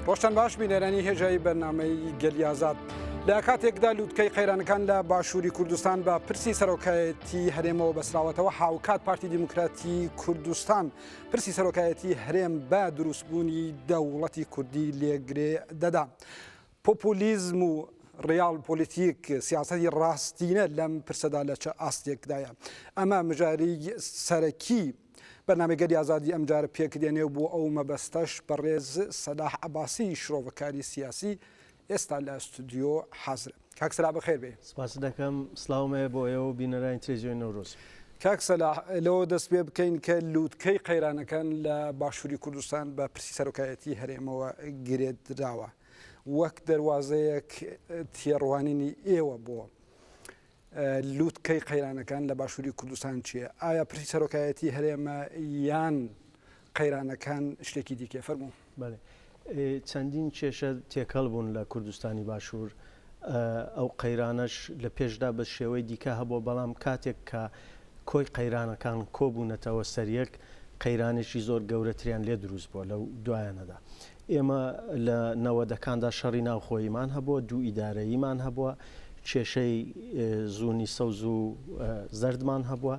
ڕۆشتان باش بینەرانی هێژایی بەرنامەی گەلی ئازاد لە کاتێکدا لووتکەی قەیرانەکان لە باشووری کوردستان بە پرسی سەرۆکایەتی هەرێمەوە بەسراوەتەوە هاوکات پارتی دیموکراتی کوردستان پرسی سەرۆکایەتی هەرێم بە دروستبوونی دەوڵەتی کوردی لێگرێ دەدا. پۆپولیزم و ڕیال پۆلیتیک سیاسەتی ڕاستینە لەم پرسەدا لە چه ئاستێکدایە. ئەمە مژاری سەرەکی بەرنامەی ئازادی ئەمجارە پێکدێنێ بۆ ئەو مەبەستەش بەڕێز سەلاح عەباسی شرۆڤەکاری سیاسی ئێستا لە ستودیۆ حازرە. کاک سەلاح بەخێر بێ. سپاس دەکەم، سڵاومێ بۆ ئێوە بینەرانی تێلەڤیزیۆن نەورۆز. کاک سەلاح لەوە دەست پێ بکەین کە لووتکەی قەیرانەکان لە باشووری کوردستان بە پرسی سەرۆکایەتی هەرێمەوە گرێدراوە وەک دەواازەیەک تێڕوانینی ئێوە بۆ لووتکەی قەیرانەکان لە باشووری کوردستان چییە؟ ئایا پرسی سەرۆکایەتی هەرێمە یان قەیرانەکان شتێکی دیکە؟ فەرموو. بەڵێ، چەندین کێشە تێکەڵ بوون لە کوردستانی باشوور. ئەو قەیرانەش لە پێشدا بە شێوەی دیکە هەبوو، بەڵام کاتێک کە کۆی قەیرانەکان کۆبوونەتەوە سەریەک، قەیرانێکی زۆر گەورەتریان لێ دروست بووە لەو دوایانەدا. ئێمە لە نەوەدەکاندا شەڕی ناوخۆییمان هەبووە، دوو ئیدارەییمان هەبووە، کێشەی زوونی سەوز و زەردمان هەبووە.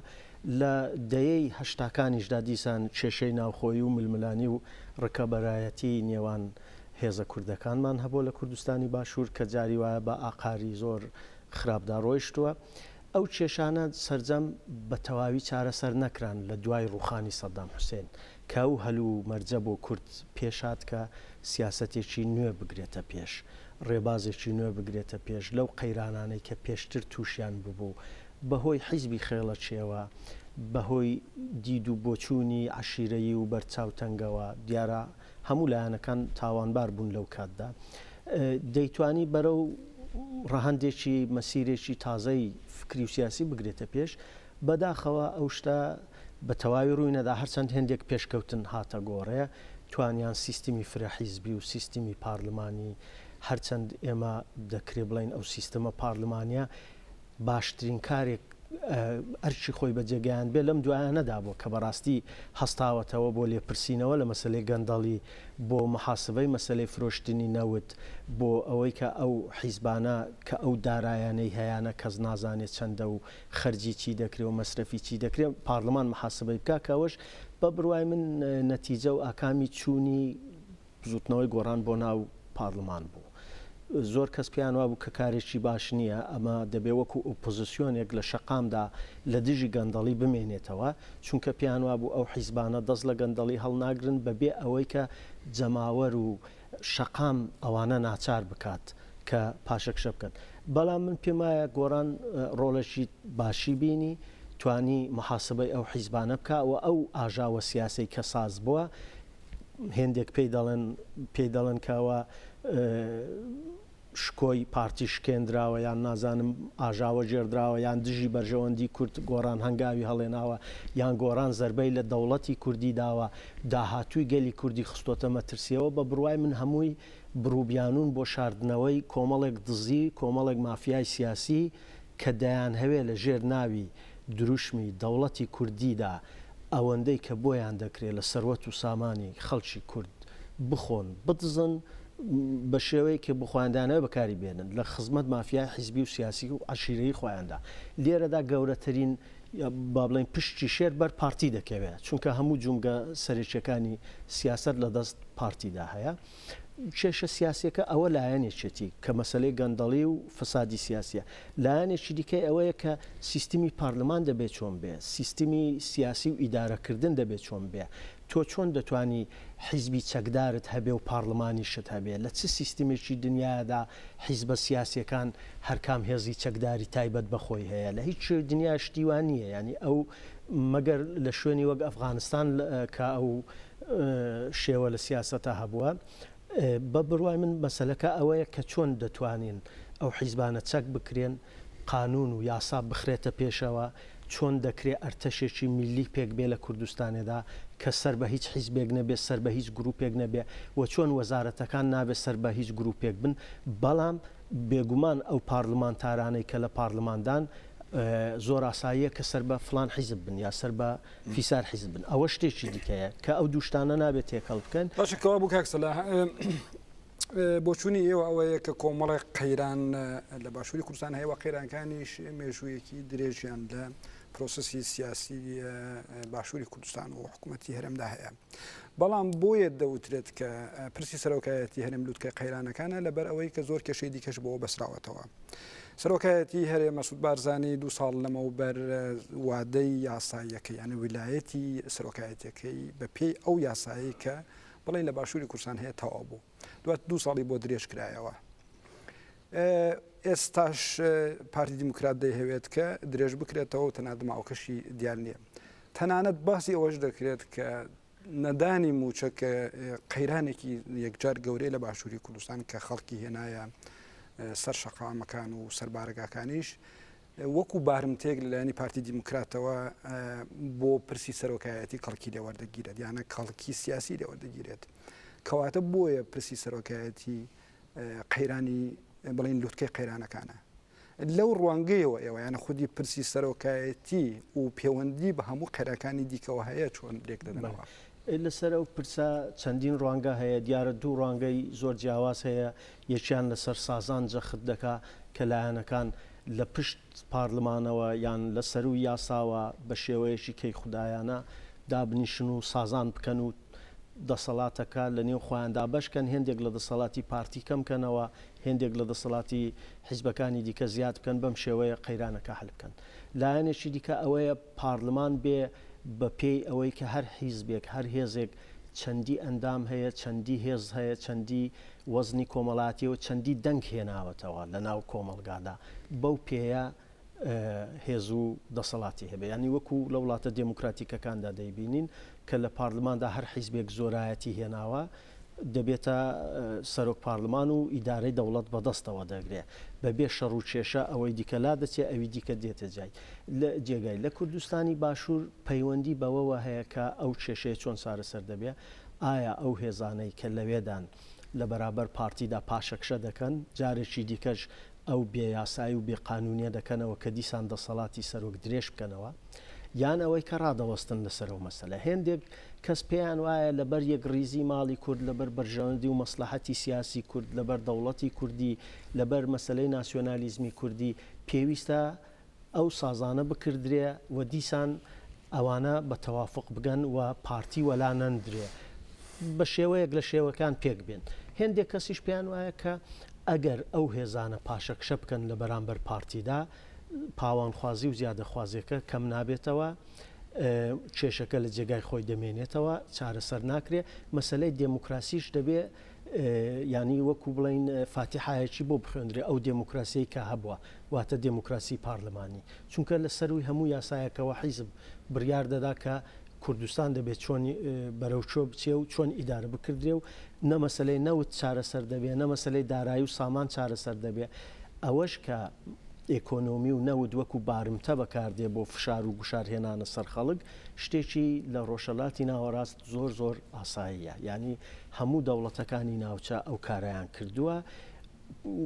لە دەیەی هەشتاکانیشدا دیسان کێشەی ناوخۆیی و ململانی و ڕکەبەرایەتی نێوان هێزە کوردەکانمان هەبووە لە کوردستانی باشوور کە جاری وایە بە ئاقاری زۆر خراپدا ڕۆیشتووە. ئەو کێشانە سەرجەم بە تەواوی چارەسەر نەکران لە دوای ڕووخانی سەدام حوسێن کە ئەو هەلوو مەرجە بۆ کورد پێشات کە سیاسەتێکی نوێ بگرێتە پێش، ڕێبازێکی نوێ بگرێتە پێش لەو قەیرانانەی کە پێشتر تووشیان ببوو بەهۆی حیزبی خێڵە چێوە، بەهۆی دید و بۆچوونی عشیرەیی و بەرچاوتەنگەوە. دیارە هەموو لایەنەکان تاوانبار بوون لەو کاتدا. دەیتوانی بەرەو ڕەهەندێکی مەسیرێکی تازەی فکری و سیاسی بگرێتە پێش. بەداخەوە ئەو شتە بە تەواوی ڕووی نەدا، هەرچەند هێندێک پێشکەوتن هاتە گۆڕەیە، توانیان سیستمی فرەحیزبی و سیستمی پارلمانی، هەرچەند ئێمە دەکرێ بڵین ئەو سیستەمە پارلمانیە باشترین کارێک ئەرچی خۆی بەجێگەیان بێ لەم دوایانەدا بوو کە بەڕاستی هەستاوەتەوە بۆ لێپرسینەوە لە مەسەلەی گەندەڵی، بۆ محاسبەی مەسەلەی فرۆشتنی نەوت، بۆ ئەوەی کە ئەو حیزبانە کە ئەو دارایانەی هەیەە کەس نازانێت چەندە و خەرجی چی دەکرێت و مەسرەفی چی دەکرێت، پارلمان محاسبەی بکە کەەوەش بە بڕوای من نەتیجە و ئاکامی چوونی زوتنەوەی گۆڕان بۆ ناو پارلمان بوو. زۆر کەس پیان وابوو کە کارێکی باش نییە، ئەمە دەبێ وەکو ئۆپۆزیسیۆنێک لە شەقامدا لە دژی گەندەڵی بمێنێتەوە، چونکە پیان وابوو ئەو حیزبانە دەست لە گەندەڵی هەڵناگرن بەبێ ئەوەی کە جەماوەر و شەقام ئەوانە ناچار بکات کە پاشەکشە بکەن. بەڵام من پێم وایە گۆڕان ڕۆڵەشی باشی بینی، توانی محاسبەی ئەو حیزبانە بکە و ئەو ئاژاوە سیاسی کە ساز بووە، هێندێک پێی دەڵێن کەوە شکۆی پارتی شکێنراوە یان نازانم ئاژاوە جێردراوە یان دژی بەرژەوەندی کورد گۆڕان هەنگاوی هەڵێناوە یان گۆڕان زەربەی لە دەوڵەتی کوردی داوە، داهاتووی گەلی کوردی خستۆتە مەترسیەوە. بە بڕوای من هەمووی بڕووبیانون بۆ شاردنەوەی کۆمەڵێک دزی، کۆمەڵێک مافیای سیاسی کە دەیان هەوێ لە ژێر ناوی دروشمی دەوڵەتی کوردیدا ئەوەندەی کە بۆیان دەکرێت لە سەروەت و سامانی خەڵکی کورد بخۆن بدزن بە شێوەیە کە بخواندانەوە بەکاری بێنن لە خزمەت مافیای حیزبی و سیاسی و عشیرەی خۆیاندا. لێرەدا گەورەترین با بڵین پشتی شێر بەر پارتی دەکەوێت، چونکە هەموو جونگە سەرچیەکانی سیاست لە دەست پارتیدا هەیە. کێشە سیاسیەکە ئەوە لایەنێکێتی کە مەسلەی گەندەڵی و فسادی سیاسیە. لایەنێکی دیکەی ئەوەیە کە سیستمی پارلمان دەبێت چۆن بێ، سیستمی سیاسی و ئیدارەکردن دەبێت چۆن بێ. تۆ چۆن دەتوانی حیزبی چەکدارت هەبێ و پارلمانی شت هەبێ؟ لە چ سیستمێکی دنیادا حیزبە سیاسیەکان هەرکام هێزی چەکداری تایبەت بەخۆی هەیە؟ لە هیچ دنیا شتیوان نییە. ینی ئەو مەگەر لە شوێنی وەک ئەفغانستان کە ئەو شێوە لە سیاسەتە هەبووە. بە بڕوای من مەسەلەکە ئەوەیە کە چۆن دەتوانین ئەو حیزبانە چەک بکرێن، قانون و یاسا بخرێتە پێشەوە، چۆن دەکرێت ئەرتەشێکی میلی پێک بێ لە کوردستانێدا کە سەر بە هیچ حیزبێک نەبێت، سەر بە هیچ گروپێک نەبێ، و چۆن وەزارەتەکان نابێت سەر بە هیچ گروپێک بن. بەڵام بێگومان ئەو پارلمانتارانەی کە لە پارلماندان زۆر ئاساییە کە سەر بە فلان حیزب بن یا سەر بە فیسار حیزب بن. ئەوە شتێکی دیکەیە کە ئەو دووشتانە نابێت تێکەڵ بکەن. باشەکەوا بوو کاک سەلاح بۆچوونی ئێوە ئەوەیە کە کۆمەڵی قەیران لە باشووری کوردستان هەیە و قەیرانەکانیش مێژوویەکی درێژیان لە پرۆسەسی سیاسی باشووری کوردستان و حکوومەتی هەرێمدا هەیە. بەڵام بۆیە دەوترێت کە پرسی سەرۆکایەتی هەرێم لووتکە قەیرانەکانە لەبەر ئەوەی کە زۆر کێشەی دیکەش بۆ بەسراوەتەوە. سەرۆکایەتی هەرێم مەسعود بارزانی 2 ساڵ لەمەوبەر وادەی یاساییەکەی یعنی ویلایەتی سەرۆکایەتەکەی بە پێی ئەو یاسایی کە بڵێن لە باشووری کوردستان هەیە تەواو بوو. دوات 2 ساڵی بۆ درێژ کرایەوە. ئێستاش پارتی دیموکرات دەیهەوێت کە درێژ بکرێتەوە و تەنها دماوکەشی دیار نییە. تەنانەت باسی ئەوەش دەکرێت کە نەدانی موچەکە قەیرانێکی یەکجار گەورەی لە باشووری کوردستان کە خەڵکی هێنایە سەر شەقامەکان و سەربارەگاکانیش وەکو بارمتێک لەلایەنی پارتی دیموکراتەوە بۆ پرسی سەرۆکایەتی کەڵکی لێوەردەگیرێت یانە کەڵکی سیاسی لێوەردەگیرێت. کەواتە بۆیە پرسی سەرۆکایەتی قەیرانی بڵین لووتکەی قەیرانەکانە. لەو ڕوانگەیەوە ئێوە یانە خودی پرسی سەرۆکایەتی و پەیوەندی بە هەموو قەیرەکانی دیکەوە هەیە چۆن لێک دەدەنەوە. لەسەر ئەو پرسە چەندین ڕوانگە هەیە دیارە 2 ڕوانگەی زۆر جیاواز هەیە یەکیان لەسەر سازان جەخت دەکا کە لایەنەکان لە پشت پارلمانەوە یان لە سەر و یاساوە بە شێوەیەکی کەی خوددایانە دابنیشن و سازان بکەن و دەسەڵاتەکە لە نێو خۆیاندا بەشکەن هێندێک لە دەسەڵاتی پارتی کەم بکەنەوە هێندێک لە دەسەڵاتی حیزبەکانی دیکە زیاد بکەن بەم شێوەیە قەیرانەکە حل بکەن. لایەنێکی دیکە ئەوەیە پارلمان بێ بە پێی ئەوەی کە هەر حیزبێک هەر هێزێک چەندی ئەندام هەیە چەندی هێز هەیە چەندی وەزنی کۆمەڵاتی و چەندی دەنگ هێناوەتەوە لە ناو کۆمەلگادا بەو پێەیە هێز و دەسەڵاتی هەبێ ینی وەکو لە وڵاتە دموکراتیکەکاندا دەیبینین کە لە پارلماندا هەر حیزبێک زۆرایەتی هێناوە دەبێتە سەرۆک پارلمان و ئیدارەی دەوڵەت بەدەستەوە دەگرێت بەبێ شەڕ و کێشە ئەوەی دیکە لا دەچێت ئەوی دیکە دێتە جای لە جێگای لە کوردستانی باشوور پەیوەندی بەوەوە هەیە کە ئەو کێشەیە چۆن چارەسەر دەبێت ئایا ئەو هێزانەی کە لەوێدان لە بەرابەر پارتیدا پاشەکشە دەکەن جارێکی دیکەش ئەو بێیاسایی و بێقانونیە دەکەنەوە کە دیسان دەسەڵاتی سەرۆک درێژ بکەنەوە یان ئەوەی کە ڕادەوەستن لەسەرەوە مەسەلە هێندێک کەس پێیان وایە لەبەر یەک ڕیزی ماڵی کورد لەبەر بەرژەوەندی و مەسلحەتی سیاسی کورد لەبەر دەوڵەتی کوردی لەبەر مەسلەی ناسیۆنالیزمی کوردی پێویستە ئەو سازانە بکردرێ و دیسان ئەوانە بە تەوافق بگەن و پارتی وەلا نەندرێ بە شێوەیەک لە شێوەکان پێک بێن هێندێک کەسیش پێیان وایە کە ئەگەر ئەو هێزانە پاشەکشە بکەن لە بەرامبەر پارتیدا پاوانخوازی و زیادەخوازیەکە کەم نابێتەوە کێشەکە لە جێگای خۆی دەمێنێتەوە چارەسەر ناکرێ مەسلەی دموکراسیش دەبێ ینی وەکو بڵین فاتیحایەکی بۆ بخوێنرێ ئەو دموکراسی کە هەبووە واتە دموکراسی پارلمانی چونکە لە سەروی هەموو یاسایەکەوە حیزب بڕیار دەدا کە کوردستان دەبێت چۆن بەرەوچۆ بچێ و چۆن ئیدارە بکردرێ و نەمەسلەی نەوت چارەسەر دەبێ نەمەسلەی دارایی و سامان چارەسەر دەبێ ئەوەش کە ئێکۆنۆمی و نەود وەکو بارمتە بەکاردێ بۆ فشار و گوشارهێنانە سەر خەڵک شتێکی لە ڕۆژەڵاتی ناوەڕاست زۆر زۆر ئاساییە ینی هەموو دەوڵەتەکانی ناوچە ئەو کارایان کردووە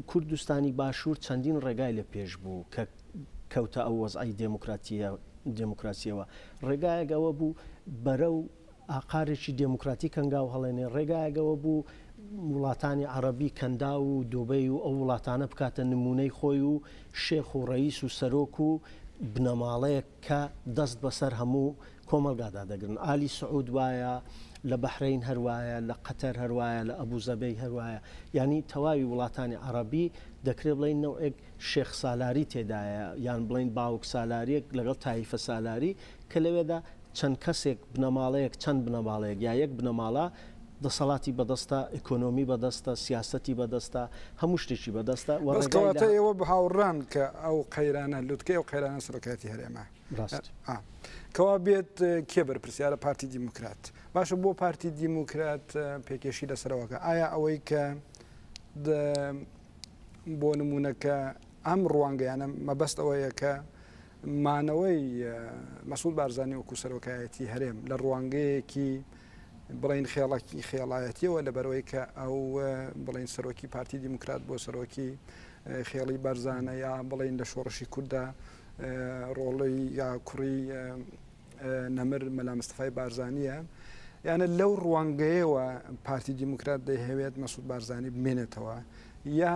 کوردستانی باشوور چەندین ڕێگای لە پێش بوو کە کەوتە ئەو وەزعی دموکراسیەوە ڕێگایەکەوە بوو بەرە و ئاقارێکی دموکراتی کەنگاو هەڵێنێ ڕێگایەکەوە بوو وڵاتانی عەرەبی کەندا و دۆبەی و ئەو وڵاتانە بکاتە نمونەی خۆی و شێخ و ڕەئیس و سەرۆک و بنەماڵەیەک کە دەست بەسەر هەموو کۆمەلگادا دەگرن ئالی سعود وایە لە بەحرین هەروایە لە قەتەر هەروایە لە ئەبوزەبەی هەروایە ینی تەواوی وڵاتانی عەرەبی دەکرێت بڵین نەوەیەک شێخ سالاری تێدایە یان بڵین باوک سالارێک لەگەڵ تایفە سالاری کە لەوێدا چەند کەسێک بنەماڵەیەک چەند بنەماڵەیەک یا یەک بنەماڵە دەسەڵاتی بەدەستە ئیکۆنۆمی بەدەستە سیاسەتی بەدەستە هەموو شتێکی بەدەستە وەکەواتە ئێوە بە هاوڕان کە ئەو قەیرانە لوتکەی ئەو قەیرانە سەرۆکایەتی هەرێمە کەوا بێت کێ بەرپرسیارە پارتی دیموکرات باشە بۆ پارتی دیموکرات پێکێشی لەسەرەوەکە ئایا ئەوەی کە بۆ نمونونەکە ئەم ڕوانگەیانە مەبەست ئەوەیە کە مانەوەی مەسعود بارزانی وەکو سەرۆکایەتی هەرێم لە ڕوانگەیەکی بڵین خێڵکی خێڵایەتیەوە لە بەرەوەی کە ئەو بڵین سەرۆکی پارتی دیموکرات بۆ سەرۆکی خێڵی بارزانە یا بڵین لە شۆڕشی کووردا ڕۆڵی یا کوڕی نەمر مەلا مستەفای بارزانیە یانە لەو ڕوانگەیەوە پارتی دیموکرات دەیهەوێت مەسعود بارزانی بمێنێتەوە یا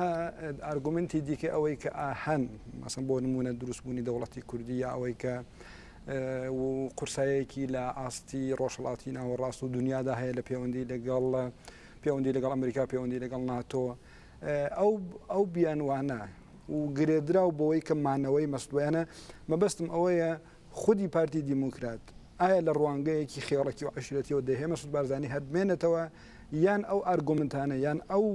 ئارگومنتی دیکە ئەوەی کە ئاهەن مەسەن بۆ نمونە دروستبوونی دەوڵەتی کوردی یا ئەوەی کە قورسایەکی لە ئاستی ڕۆژهڵاتی ناوەڕاست و دنیادا هەیە لە پەیوەندی لەگەڵ ئەمریکا پەیوەندی لەگەڵ ناتۆ ئەو بیانوانە و گرێدرا و بەوەی کە مانەوەی مەسلویانە مەبەستم ئەوەیە خودی پارتی دیموکرات ئایا لە ڕوانگەیەکی خێڵێکی و عشرەتیەوە دەهێ مەسعود بارزانی هەربمێنێتەوە یان ئەو ئارگومنتانە یان ئەو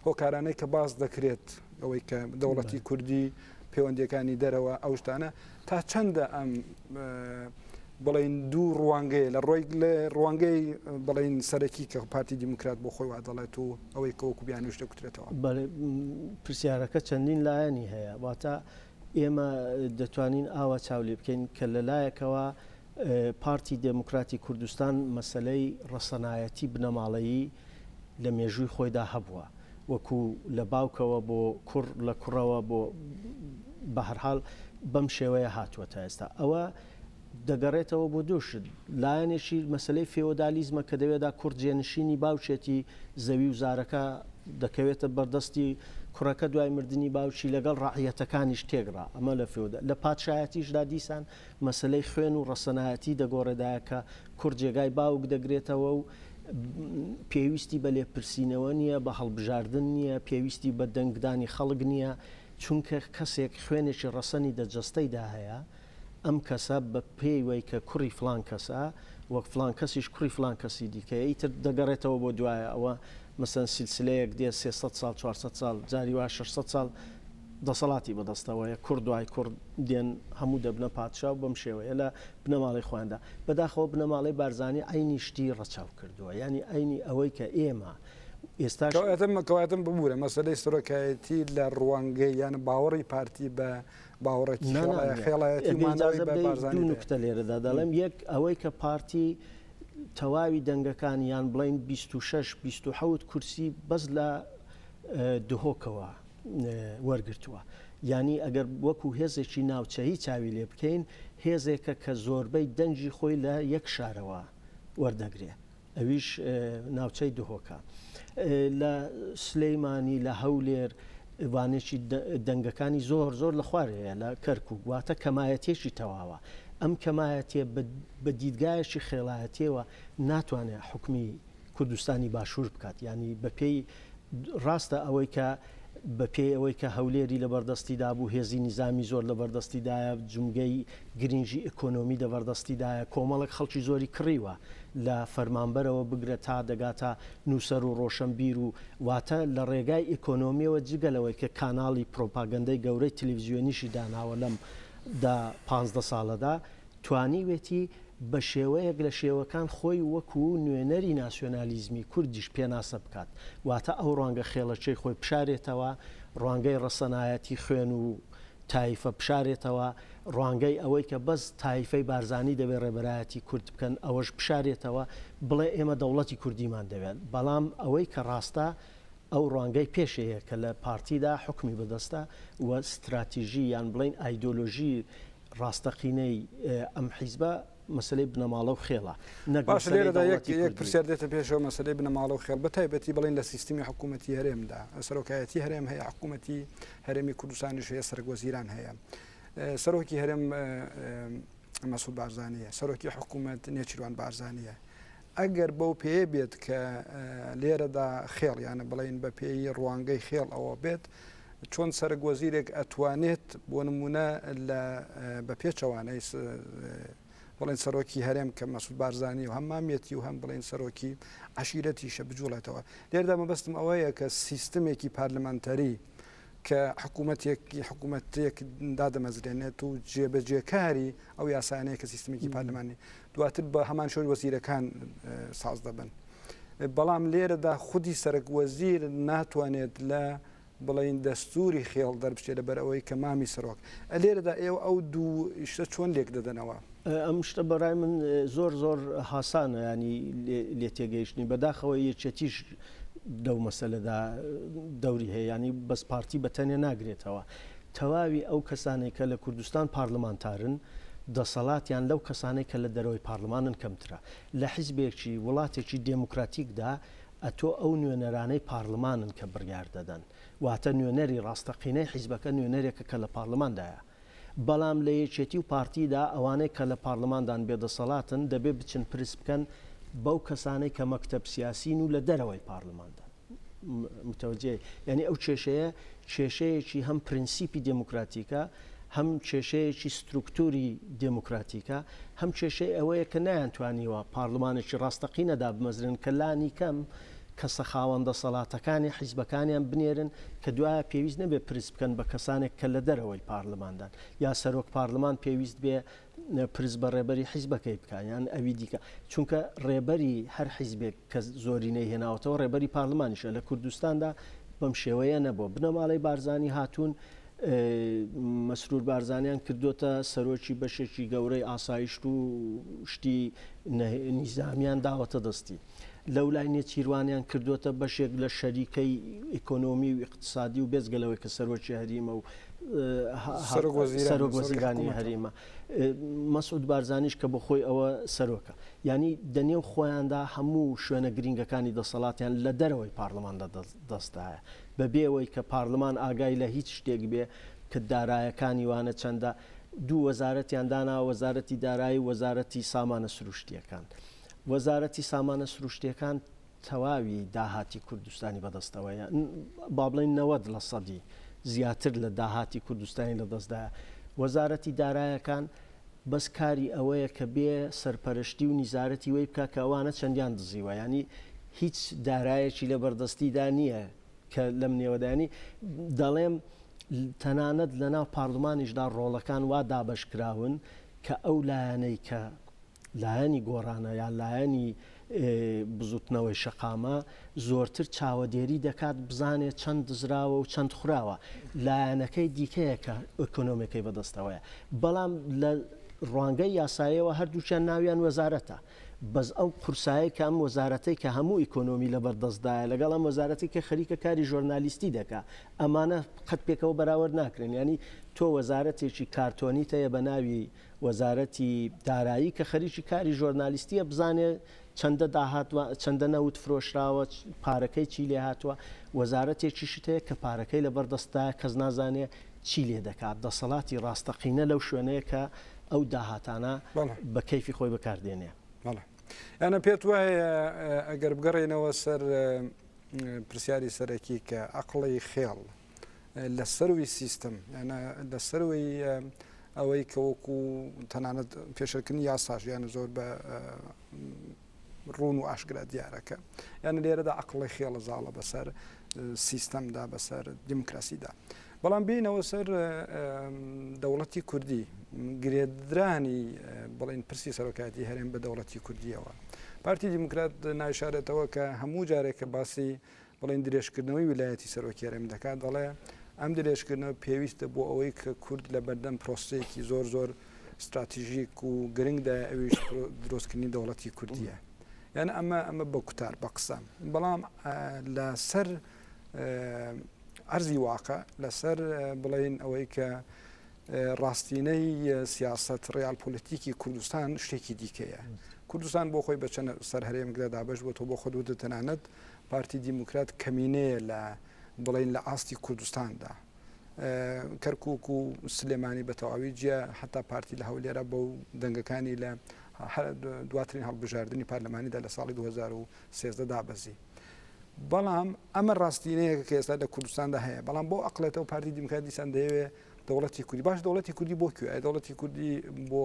هۆکارانەی کە باز دەکرێت ئەوەی کە دەوڵەتی کوردی پەیوەندیەکانی دەرەوە ئەو شتانە تا چەندە ئەم بڵین دوو ڕوانگەیە لە ڕوانگەی بڵین سەرەکی کە پارتی دیموکرات بۆ خۆی وا دەڵێت و ئەوەی کەوەکو بیانوش دەکوترێتەوە پرسیارەکە چەندین لایەنی هەیە واتە ئێمە دەتوانین ئاوا چاولێ بکەین کە لەلایەکەوە پارتی دموکراتی کوردستان مەسلەی ڕەسەنایەتی بنەماڵەیی لە مێژووی خۆیدا هەبووە وەکو لە باوکەوە بۆ کوڕ لە کوڕەوە بۆ بە هەرحاڵ بەم شێوەیە هاتووە تا ئێستا ئەوە دەگەڕێتەوە بۆ دووشت لایەنێکی مەسلەی فێۆدالیزمە کە دەوێدا کورد جێنشینی باوچێتی زەوی و زارەکە دەکەوێتە بەردەستی کوڕەکە دوای مردنی باوچی لەگەڵ ڕاعیەتەکانیش تێگرا ئەمە لە فێودا لە پادشایەتیشدا دیسان مەسلەی خوێن و ڕەسەنایەتی دەگۆڕێدایە کە کورد جێگای باوک دەگرێتەوە و پێویستی بە لێپرسینەوە نییە بە هەڵبژاردن نییە پێویستی بە دەنگدانی خەڵک نییە چونکە کەسێک خوێنێکی ڕەسەنی دەجەستەیدا هەیە ئەم کەسە بە پێیوەی کە کوڕی فلان کەسە وەک فلان کەسیش کوڕی فلان کەسی دیکە ئیتر دەگەڕێتەوە بۆ دوایە ئەوە مەسەن سیلسلەیەک دێ 300 ساڵ 400 ساڵ جاری وا 600 ساڵ دەسەڵاتی بەدەستەوەیە کورد دوای کورد دێن هەموو دەبنە پادشا و بەم شێوەیە لە بنەماڵی خۆیاندا بەداخەوە بنەماڵی بارزانی عینی شتی ڕەچاو کردووە ینی عینی ئەوەی کە ئێمە ئێستاکەواتم ببوورە مەسلەی سەرۆکایەتی لە ڕوانگەی یان باوەڕی پارتی بە باوەڕێکی خێڵایەتی نوکتە لێرەدا دەڵێم یەک ئەوەی کە پارتی تەواوی دەنگەکان یان بڵین 26 کورسی بەس لە دهۆکەوە وەرگرتووە ینی ئەگەر وەکو هێزێکی ناوچەیی چاوی لێ بکەین هێزێکە کە زۆربەی دەنجی خۆی لە یەک شارەوە وەردەگرێ ئەویش ناوچەی دهۆکە لە سلەیمانی لە هەولێر وانێکی دەنگەکانی زۆر لە خوارەیە لە کەرکووک واتە کەمایەتێکی تەواوە ئەم کەمایەتێ بە دیدگایەکی خێڵایەتیەوە ناتوانێت حکمی کوردستانی باشوور بکات ینی بەپێی ڕاستە ئەوەی کە بەپێی ئەوەی کە هەولێری لە بەردەستیدا بوو هێزی نظامی زۆر لە بەردەستیدایە جمگەی گرنگی ئەکۆنۆمی لە بەردەستیدایە کۆمەڵک خەڵکی زۆری کڕیوە لە فەرمانبەرەوە بگرە تا دەگاتە نووسەر و ڕۆشنبیر و واتە لە ڕێگای ئیکۆنۆمیەوە جگەلەوەی کە کاناڵی پرۆپاگەندەی گەورەی تەلەڤیزیۆنیشی داناوە لەم دا 15 ساڵەدا توانیوێتی بە شێوەیەک لە شێوەکان خۆی وەکو نوێنەری ناسیۆنالیزمی کوردیش پێناسە بکات واتە ئەو ڕوانگە خێڵەچەی خۆی بشارێتەوە ڕوانگەی ڕەسەنایەتی خوێن و تایفە بشارێتەوە ڕوانگەی ئەوەی کە بەس تایفەی بارزانی دەبێت ڕێبەرایەتی کورد بکەن ئەوەش بشارێتەوە بڵێ ئێمە دەوڵەتی کوردیمان دەوێت بەڵام ئەوەی کە ڕاستە ئەو ڕوانگەی پێشەیە کە لە پارتیدا حکمی بەدەستە و استراتیژی یان بڵین ئایدۆلۆژی ڕاستەقینەی ئەم حیزبە مەسلەی بنەماڵە و خێڵە باش لێرەدا یەک پرسیار دێتە پێشەوە مەسلەی بنەماڵە و خێڵ بە تایبەتی بڵین لە سیستمی حکوومەتی هەرێمدا سەرۆکایەتی هەرێم هەیە حکوومەتی هەرێمی کوردستانیش هەیە سەرۆکوەزیران هەیە سەرۆکی هەرێم مەسعود بارزانیە سەرۆکی حکوومەت نێچیروان بارزانیە ئەگەر بەو پێ بێت کە لێرەدا خێڵ یانە بڵین بە پێی ڕوانگەی خێڵ ئەوە بێت چۆن سەرۆکوەزیرێک ئەتوانێت بۆ نمونە لە بە پێچەوانەی بڵین سەرۆکی هەرێم کە مەسعود بارزانی و هەم مامێتی و هەم بڵین سەرۆکی عشیرەتیشە بجوڵێتەوە لێرەدا مەبەستم ئەوەیە کە سیستمێکی پارلمانتەری کە حکوومەتێک دادەمەزرێنێت و جێبەجێکاری ئەو یاسانەیە کە سیستمێکی پارلمانی دواتر بە هەمان شۆی وەزیرەکان ساز دەبن بەڵام لێرەدا خودی سەرۆکوەزیر ناتوانێت لە بڵین دەستوری خێڵ دەربچێت لەبەر ئەوەی کە مامی سەرۆک لێرەدا ئێوە ئەو دوو شتە چۆن لێک دەدەنەوە ئەم شتە بەڕای من زۆر هاسانە ینی لێ تێگەیشتنی بەداخەوە یەکێتیش دەو مەسەلەدا دەوری هەیە ینی بەس پارتی بەتەنێ ناگرێتەوە تەواوی ئەو کەسانێک کە لە کوردستان پارلمانتارن دەسەڵاتیان لەو کەسانەی کە لە دەرەوەی پارلمانن کەمترە لە حیزبێکی وڵاتێکی دموکراتیکدا ئەتۆ ئەو نوێنەرانەی پارلمانن کە بڕیار دەدەن واتە نوێنەری ڕاستەقینەی حیزبەکە نوێنەرێکە کە لە پارلماندایە بەڵام لە یەکێتی و پارتیدا ئەوانەی کە لە پارلماندان بێدەسەڵاتن دەبێ بچن پرس بکەن بەو کەسانەی کە مەکتەب سیاسین و لە دەرەوەی پارلماندا متوجه یعنی ئەو کێشەیەکی هەم پرینسیپی دموکراتیکە هەم کێشەیەکی ستروکتوری دموکراتیکە هەم کێشەی ئەوەیە کە نایانتوانیوە پارلمانێکی ڕاستەقینەدا بمەزرن کە لانی کەم کەسە خاوەندە سەڵاتەکانی حیزبەکانیان بنێرن کە دوایە پێویست نەبێ پرس بکەن بە کەسانێک کە لە دەرەوەی پارلماندان یا سەرۆک پارلمان پێویست بێ پرس بە ڕێبەری حیزبەکەی بکەن یان ئەوی دیکە چونکە ڕێبەری هەر حیزبێک کە زۆرینەی هێناوەتەوە ڕێبەری پارلمانیشە لە کوردستاندا بەم شێوەیە نەبووە بنەماڵەی بارزانی هاتوون مەسرور بارزانیان کردوتە سەرۆکی بەشێکی گەورەی ئاسایشت و شتی نیزامیان داوەتە دەستی لەو لای نێچیروانیان کردوتە بەشێک لە شەریکەی ئیکۆنۆمی و اقتصادی و بێزگەلەوەی کە سەرۆکی هەریمە و سەرۆک وەزیرانی هەریمە مەسعود بارزانیش کە بە خۆی ئەوە سەرۆکە ینی دەنێو خۆیاندا هەموو شوێنە گرنگەکانی دەسەڵاتیان لە دەرەوەی پارلماندا دەستایە بەبێەوەی کە پارلمان ئاگای لە هیچ شتێک بێ کە دارایەکانی وانە چەندە دوو وەزارەتیان دانا وەزارەتی دارایی وەزارەتی سامانە سروشتیەکان وەزارەتی سامانە سروشتیەکان تەواوی داهاتی کوردستانی بەدەستەوەیە با بڵین 90% زیاتر لە داهاتی کوردستانی لەدەستدایە وەزارەتی دارایەکان بەس کاری ئەوەیە کە بێ سەرپەرشتی و نیزارەتی وەی بکە کە ئەوانە چەندیان دزیوە ینی هیچ دارایەکی لە بەردەستیدا نییە کە لەم نێوەدانی دەڵێم تەنانەت لە ناو پارلمانیشدا ڕۆڵەکان وا دابەشکراون کە ئەو لایەنەی کە لایەنی گۆڕانە یان لایەنی بزوتنەوەی شەقامە زۆرتر چاوەدێری دەکات بزانێت چەند دزراوە و چەند خوراوە لایەنەکەی دیکەیە کە ئۆکۆنۆمیەکەی بەدەستەوەیە بەڵام لە ڕوانگەی یاساییەوە هەردووچیان ناویان وەزارەتە بەس ئەو قورسایی کە ئەم وەزارەتەی کە هەموو ئیکۆنۆمی لەبەردەستدایە لەگەڵ ئەم وەزارەتی کە خەریکە کاری ژۆرنالیستی دەکا ئەمانە قەت پێکەوە بەراورد ناکرێن ینی تۆ وەزارەتێکی کارتۆنیتەیە بە ناوی وەزارەتی دارایی کە خەریکی کاری ژۆرنالیستیە بزانێ چەندە داهاتوە چەندە نەوت فرۆشراوە پارەکەی چی لێ هاتووە وەزارەتێکی شتەیە کە پارەکەی لەبەردەستایە کەس نازانێ چی لێ دەکات دەسەڵاتی ڕاستەقینە لەو شوێنەیە کە ئەو داهاتانە بە کەیفی خۆی بەکاردێنێ یانە پێت وایە ئەگەر بگەڕێنەوە سەر پرسیاری سەرەکی کە عەقڵی خێڵ لە سەروی سیستم یانە لە سەروی ئەوەی کە وەکو تەنانەت پێشەکردنی یاساژ یانە زۆر بە ڕوون و ئاشکرا دیارەکە یانە لێرەدا عەقڵی خێڵە زاڵە بەسەر سیستەمدا بەسەر دیموکراسیدا بەڵام بینەوە سەر دەوڵەتی کوردی گرێدرانی بڵین پرسی سەرۆکایەتی هەرێم بە دەوڵەتی کوردیەوە پارتی دیموکرات نایشارێتەوە کە هەموو جارێکە باسی بڵین درێژکردنەوەی ویلایەتی سەرۆکی هەرێم دەکات دەڵێ ئەم درێژکردنەوە پێویستە بۆ ئەوەی کە کورد لە بەردەم پرۆسەیەکی زۆر استراتیژیک و گرنگدا ئەویش دروستکردنی دەوڵەتی کوردیە یعنی ئەمە بە کوتار بە قسە بەڵام لە سەر عەرزی واقع لەسەر بڵین ئەوەی کە ڕاستینەی سیاست ڕیال پۆلیتیکی کوردستان شتێکی دیکەیە کوردستان بۆ خۆی بەچەند سەر هەرێمەکدا دابەش بۆ تۆ بۆ خۆت تەنانەت پارتی دیموکرات کەمینەیە لە بڵین لە ئاستی کوردستاندا کەرکووک و سلێمانی بە تەواوی جیا حتا پارتی لە هەولێرە بەو دەنگەکانی لە دواترین هەڵبژاردننی پارلەمانیدا لە ساڵی 2013 دابەزی بەڵام ئەمە ڕاستینەیە کە ئێستا لە کوردستاندا هەیە بەڵام بۆ ئەقلێتەوە پارتی دیموکراتی دیسان دەیەوێت دەوڵەتی کوردی باش دەوڵەتی کوردی بۆ کوێ دەوڵەتی کوردی بۆ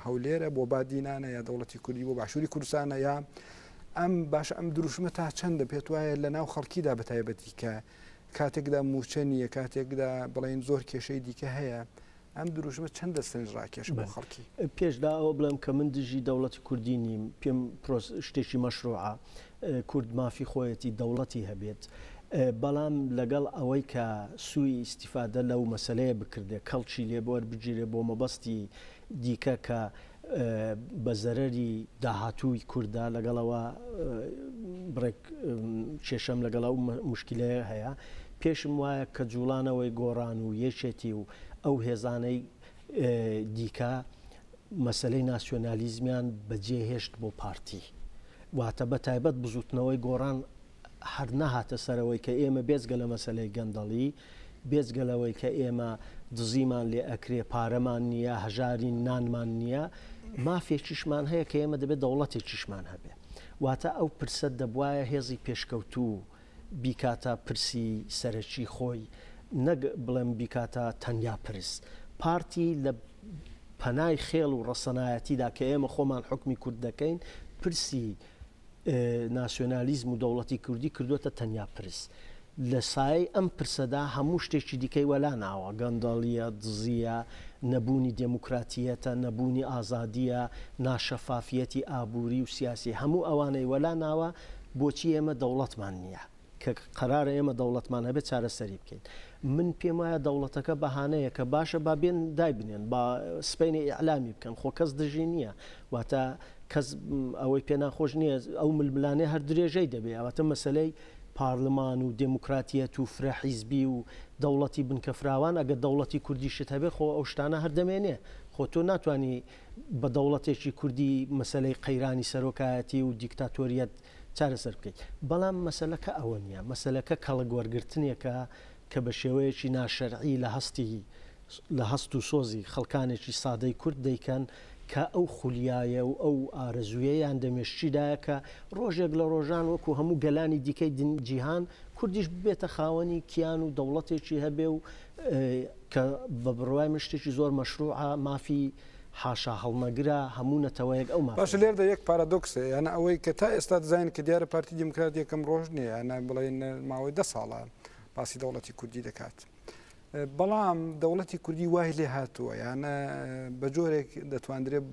هەولێرە بۆ بادینانە یا دەوڵەتی کوردی بۆ باشووری کوردستانە یا ئەم باش ئەم دروشمە تا چەندە پێت وایە لە ناو خەڵکیدا بەتایبەتی کە کاتێکدا موچە نییە کاتێکدا بڵین زۆر کێشەی دیکە هەیە ئەم دروشمە چەندە سنج ڕاکێش بۆ خەڵکی پێشدا ئەوە بڵێم کە من دژی دەوڵەتی کوردی نیم پێم شتێکی مەشروعە کورد مافی خۆیەتی دەوڵەتی هەبێت بەڵام لەگەڵ ئەوەی کە سووی ئیسیفادە لەو مەسلەیە بکردێ کەڵکی لێ بۆ بگیرێ بۆ مەبەستی دیکە کە بە زەرەری داهاتووی کووردا لەگەڵەوە بڕێک کێشەم لەگەڵ ئەو موشکیلەیە هەیە پێشم وایە کە جوڵانەوەی گۆڕان و یەکێتی و ئەو هێزانەی دیکە مەسلەی ناسیۆنالیزمیان بەجێهێشت بۆ پارتی واتە بە تایبەت بزوتنەوەی گۆڕان هەر نەهاتە سەرەوەی کە ئێمە بێزگە لە مەسلەی گەندەڵی بێزگەلەوەی کە ئێمە دزیمان لێ ئەکرێ پارەمان نییە هەژاری نانمان نییە مافێکیشمان هەیە کە ئێمە دەبێت دەوڵەتێکیشمان هەبێ واتە ئەو پرسە دەبواە هێزی پێشکەوتوو بیکاتە پرسی سەرەکی خۆی نەک بڵێم بیکاتە تەنیا پرس پارتی لە پەنای خێڵ و ڕەسەنایەتیدا کە ئێمە خۆمان حکمی کورد دەکەین پرسی ناسیۆنالیزم و دەوڵەتی کوردی کردوتە تەنیا پرس لە سای ئەم پرسەدا هەموو شتێکی دیکەی وەلا ناوە گەندەڵیە دزیە نەبوونی دموکراتیەتە نەبوونی ئازادیە ناشەفافیەتی ئابووری و سیاسی هەموو ئەوانەی وەلا ناوە بۆچی ئێمە دەوڵەتمان نییە کە قەرارە ئێمە دەوڵەتمان هەبێت چارەسەری بکەین من پێم وایە دەوڵەتەکە بەهانەیە کە باشە با بێن دای بنێن با سپینی ئیعلامی بکەن خۆ کەس دژی نییە واتە کەس ئەوەی پێ ناخۆش نییە ئەو ململانێ هەر درێژەی دەبێت ئەواتە مەسلەی پارلمان و دموکراتیەت و فرەحیزبی و دەوڵەتی بنکەفراوان ئەگە دەوڵەتی کوردیشت هەبێ خۆ ئەو شتانە هەردەمێنێ خۆ تۆ ناتوانانی بە دەوڵەتێکی کوردی مەسلەی قەیرانی سەرۆکایەتی و دیکتاتۆریەت چارەسەر بکەیت بەڵام مەسلەکە ئەوە نییە مەسلەکە کەڵک وەرگرتنێکە کە بە شێوەیەکی ناشەرعی لە هەست و سۆزی خەڵکانێکی سادەی کورد دەیکەن کە ئەو خولیایە و ئەو ئارەزویەیان دەمێشتیدایە کە ڕۆژێک لە ڕۆژان وەکو هەموو گەلانی دیکەی جیهان کوردیش ببێتە خاوەنی کیان و دەوڵەتێکی هەبێ و کە بە بڕوای مشتێکی زۆر مەشروعە مافی حاشا هەڵنەگرە هەموو نەتەوەیەک ئەو باش لێردا یەک پارادۆکسە یانە ئەوەی کە تا ئێستا دەزانین کە دیارە پارتی دیموکرات یەکەم ڕۆژ نییە یانە بڵێن ماوەی 10 ساڵە باسی دەوڵەتی کوردی دەکات بەڵام دەوڵەتی کوردی وای لێ هاتووە یانە بە جۆرێک دەتواندرێت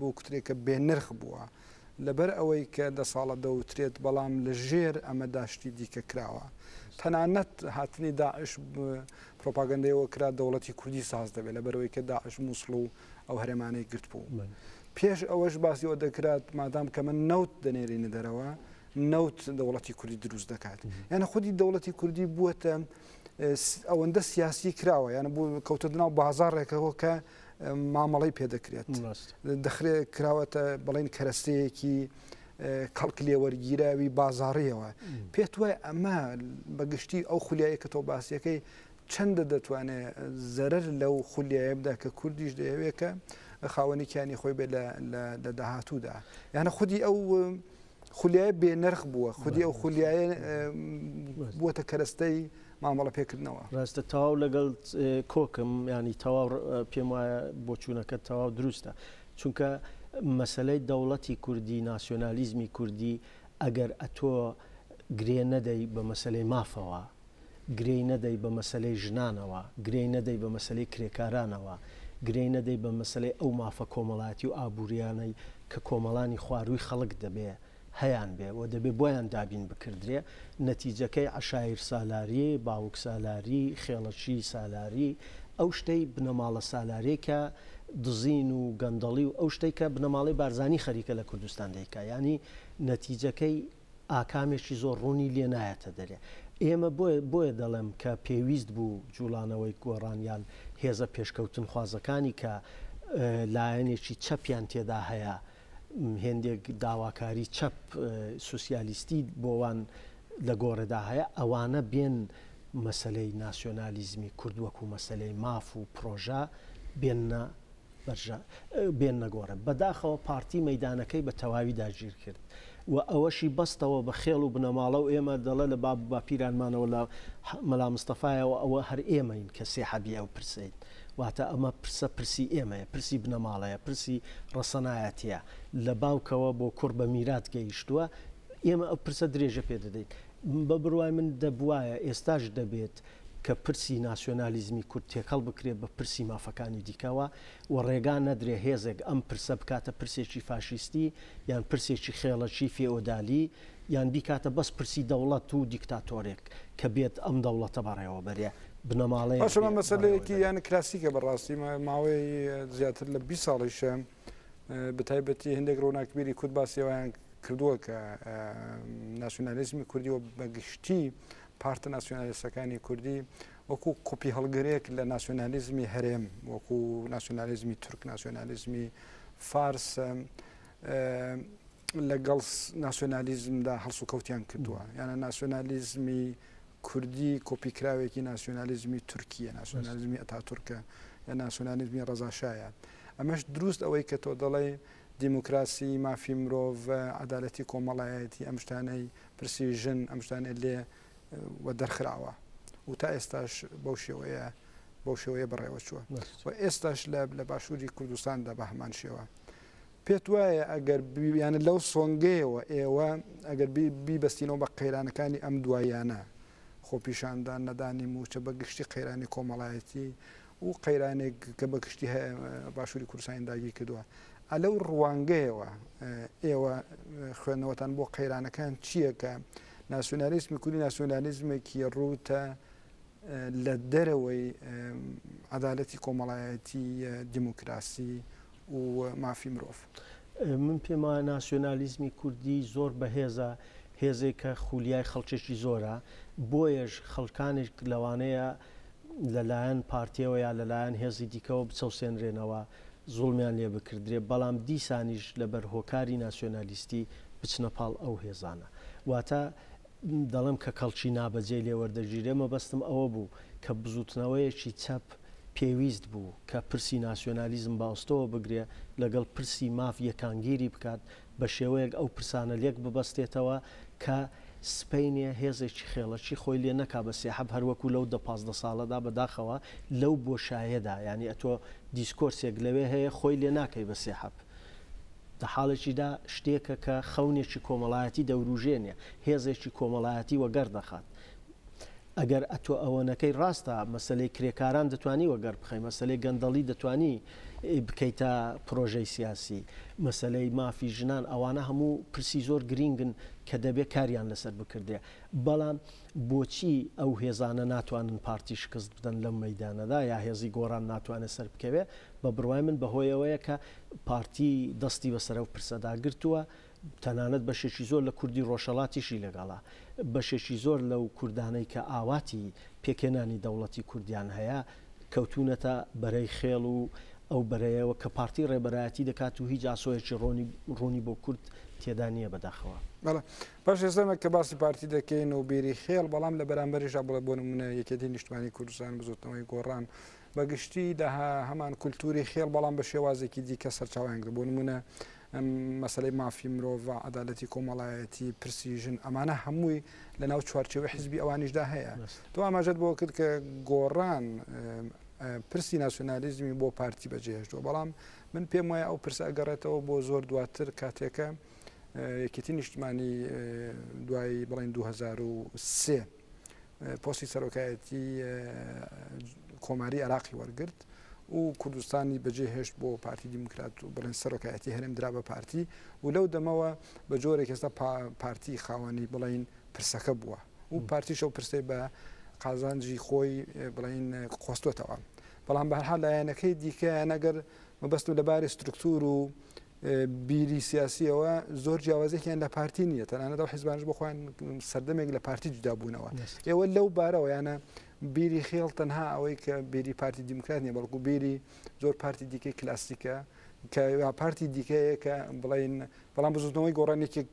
بۆ کوترێکە بێنرخ بووە لەبەر ئەوەی کە 10 ساڵە دەوترێت بەڵام لە ژێر ئەمە داشتی دیکە کراوە تەنانەت هاتنی داعش پرۆپاگەندەیەوە کرا دەوڵەتی کوردی ساز دەبێت لەبەرەوەی کە داعش مووسڵ و ئەو هەرێمانەی گرت بوو پێش ئەوەش باسیەوە دەکرات مادام کە من نەوت دەنێرینە دەرەوە نەوت دەوڵەتی کوردی دروست دەکات یانە خودی دەوڵەتی کوردی بووەتە ئەوەندە سیاسی کراوە یانە بوو کەوتە ناو بازاڕێکەوە کە مامەڵی پێدەکرێت دەخرێت کراوەتە بەڵێن کەرەستەیەکی کەڵک لێوەرگیراوی بازاڕیەوە پێت وایە ئەمە بەگشتی ئەو خولیایە کە تۆ باسیەکەی چەندە دەتوانێت زەرەر لەو خولیایە بدا کە کوردیش دەیەوێت کە خاوەنیکیانی خۆی بێت لە داهاتوودا یانە خودی ئەو خولیایە بێنرخ بووە خودی ئەو خولیایە بووەتە کەرەستەی مامەڵە پێکردنەوە ڕاستە تەواو لەگەڵ کۆکم ینی تەواو پێم وایە بۆچوونەکە تەواو دروستە چونکە مەسلەی دەوڵەتی کوردی ناسیۆنالیزمی کوردی ئەگەر ئەتۆ گرێ نەدەی بە مەسلەی مافەوە گرێی نەدەی بە مەسلەی ژنانەوە گرێی نەدەی بە مەسلەی کرێکارانەوە گرێی نەدەی بە مەسلەی ئەو مافە کۆمەڵاتی و ئابوووریانەی کە کۆمەڵانی خواروی خەڵک دەبێ هەیان بێ و دەبێ بۆیان دابین بکردرێ نەتیجەکەی عشایر سالاری باوک سالاری خێڵەچی سالاری ئەو شتەی بنەماڵە سالارێک کە دزین و گەندەڵی و ئەو شتێک کە بنەماڵی بارزانی خەریکە لە کوردستان دەیکا ینی نەتیجەکەی ئاکامێکی زۆر ڕوونی لێ نایەتە دەرێ ئێمە بۆیە دەڵێم کە پێویست بوو جوڵانەوەی گۆڕانیان هێزە پێشکەوتن خوازەکانی کە لایەنێکی چەپیان تێدا هەیە هێندێک داواکاری چەپ سوسیالیستی بۆوان لە گۆڕێدا هەیە ئەوانە بێن مەسلەی ناسیۆنالیزمی کورد وەکو مەسلەی ماف و پرۆژە بێن نەگۆڕێ بەداخەوە پارتی مەدانەکەی بە تەواوی داگیر کرد و ئەوەشی بەستەوە بە خێڵ و بنەماڵە و ئێمە دەڵێ لە باب باپیرانمانەوە لە مەلا مستەفایەوە ئەوە هەر ئێمەین کە سێحەبی ئەو پرسین واتە ئەمە پرسە پرسی ئێمەیە پرسی بنەماڵەیە پرسی ڕەسەنایەتیە لە باوکەوە بۆ کوڕ بە میرات گەیشتووە ئێمە ئەو پرسە درێژە پێ دەدەین بە بڕوای من دەبواە ئێستاش دەبێت کە پرسی ناسیۆنالیزمی کورد تێکەڵ بکرێت بە پرسی مافەکانی دیکەوە و ڕێگان نەدرێ هێزێک ئەم پرسە بکاتە پرسێکی فاشیستی یان پرسێکی خێڵەکی فێئۆدالی یان بیکاتە بەس پرسی دەوڵەت و دیکتاتۆرێک کە بێت ئەم دەوڵەتە بەڕێوە بەرێ بنەماڵەیە باشەمە مەسەلەیەکی یان کلاسیکە بەڕاستی ماوەی زیاتر لە 20 ساڵیشە بەتایبەتی هەندێک ڕۆناکبیری کورد باسیەوەیان کردووە کە ناسیۆنالیزمی کوردی و بەگشتی پارتە ناسیۆنالیستەکانی کوردی وەکو کۆپی هەڵگرەیەک لە ناسیۆنالیزمی هەرێم وەکو ناسیۆنالیزمی تورک ناسیۆنالیزمی فارس لەگەڵ ناسیۆنالیزمدا هەڵس و کەوتیان کردووە یانە ناسیۆنالیزمی کوردی کۆپیکراوێکی ناسیۆنالیزمی تورکیە ناسیۆنالیزمی ئەتاتورکە یا ناسیۆنالیزمی ڕەزاشایە ئەمەش دروست ئەوەی کە تۆ دەڵێ دیموکراسی مافی مرۆڤ عەدالەتی کۆمەڵایەتی ئەم شتانەی پرسی ژن ئەم شتانە لێ وە دەرخراوە و تا ئێستاش بەو شێوەیە بەڕێوە چووە و ئێستاش لە باشووری کوردستاندا بە هەمان شێوە پێت وایە ئەگەر یانە لەو سۆنگەیەوە ئێوە ئەگەر بیبەستینەوە بە قەیرانەکانی ئەم دوایانە خۆپیشاندان نەدانی موچە بە گشتی قەیرانی کۆمەڵایەتی و قەیرانێک کە بە گشتی باشووری کوردستانی داگیر کردووە لەو ڕوانگەیەوە ئێوە خوێندنەوەتان بۆ قەیرانەکان چییە کە ناسیۆنالیزمی کوردی ناسیۆنالیزمێکی ڕوتە لە دەرەوەی عەدالەتی کۆمەڵایەتی دیموکراسی و مافی مرۆڤ من پێم وایە ناسیۆنالیزمی کوردی زۆر بەهێزە هێزێک کە خولیای خەڵکێکی زۆرە بۆیەش خەڵکانێک لەوانەیە لەلایەن پارتیەوە یا لەلایەن هێزی دیکەوە بچەوسێنرێنەوە زوڵمیان لێ بکردرێ بەڵام دیسانیش لەبەر هۆکاری ناسیۆنالیستی بچنە پاڵ ئەو هێزانە واتە دەڵم کە کەڵکی نابەجێ لێ وەردەگیرێ مەبەستم ئەوە بوو کە بزوتنەوەیەکی چەپ پێویست بوو کە پرسی ناسیۆنالیزم باوستەوە بگرێ لەگەڵ پرسی ماف یەکانگیری بکات بە شێوەیەک ئەو پرسانە لێک ببەستێتەوە کە سپینێ هێزێکی خێڵەکی خۆی لێ نەکا بە سێحەب هەروەکو لەو 15 ساڵەدا بەداخەوە لەو بۆشایەدا ینی ئەتۆ دیسکۆرسێک لەوێ هەیە خۆی لێ ناکەی بە سێحەب لە حاڵێکیدا شتێکە کە خەونێکی کۆمەڵایەتی دەوروژێنێ هێزێکی کۆمەڵایەتی وەگەر دەخات ئەگەر ئەتۆ ئەوەنەکەی ڕاستە مەسلەی کرێکاران دەتوانی وەگەر بخەی مەسلەی گەندەڵی دەتوانی بکەیتە پرۆژەی سیاسی مەسلەی مافی ژنان ئەوانە هەموو پرسی زۆر گرنگن کە دەبێت کاریان لەسەر بکردێ بەڵام بۆچی ئەو هێزانە ناتوانن پارتی شکست بدەن لەم مەیدانەدا یا هێزی گۆڕان ناتوانێت سەر بکەوێ بە بڕوای من بەهۆیەوەیە کە پارتی دەستی بەسەر و پرسەدا گرتووە تەنانەت بەشێکی زۆر لە کوردی ڕۆژهەڵاتیشی لەگەڵا بەشێکی زۆر لەو کوردانەی کە ئاواتی پێکێنانی دەوڵەتی کوردیان هەیە کەوتونەتە بەرەی خێڵ و ئەو بەرەیەوە کە پارتی ڕێبەرایەتی دەکات و هیچ ئاسۆیەکی ڕوونی بۆ کورد تێدا نییە بەداخەوە باش ئێستەمە کە باسی پارتی دەکەین و بیری خێڵ بەڵام لە بەرامبەریش بڵێ بۆ نمونە یەکێتی نیشتمانی کوردستان بزوتنەوەی گۆڕان بەگشتی داها هەمان کولتوری خێڵ بەڵام بە شێوازێکی دیکە سەرچاویان کرد بۆ نمونە مەسلەی مافی مرۆڤ عەدالەتی کۆمەڵایەتی پرسی ژن ئەمانە هەمووی لە ناو چوارچێوەی حیزبی ئەوانیشدا هەیە تۆ ئاماژەت بۆ کرد کە گۆڕان پرسی ناسیۆنالیزمی بۆ پارتی بەجێهێشتووە بەڵام من پێم وایە ئەو پرسە ئەگەڕێتەوە بۆ زۆر دواتر کاتێکە یەکێتی نیشتمانی دوای بڵین 2003 پۆستی سەرۆکایەتی کۆماری عێراقی وەرگرت و کوردستانی بەجێهێشت بۆ پارتی دیموکرات و بڵێن سەرۆکایەتی هەرێم درا بە پارتی و لەو دەمەوە بە جۆرێک ئێستا پارتی خاوەنی بڵین پرسەکە بووە و پارتی شەو پرسەی بە قازانجی خۆی بڵین خۆستوەتەوە بەڵام بەهەرحال لایەنەکەی دیکە نەگەر مەبەستم لەبارەی سترکتور و بیری سیاسیەوە زۆر جیاوازێکیان لە پارتی نییە تەنانەت حیزبانش بۆ خۆیان سەردەمێک لە پارتی جودا بوونەوە ئێوە لەو بارەوە یانە بیری خێڵ تەنها ئەوەی کە بیری پارتی دیموکرات نیە بەڵکو بیری زۆر پارتی دیکەی کلاسیکە کە پارتی دیکەیە کە بڵین بەڵام بزوتنەوەی گۆڕانێکێک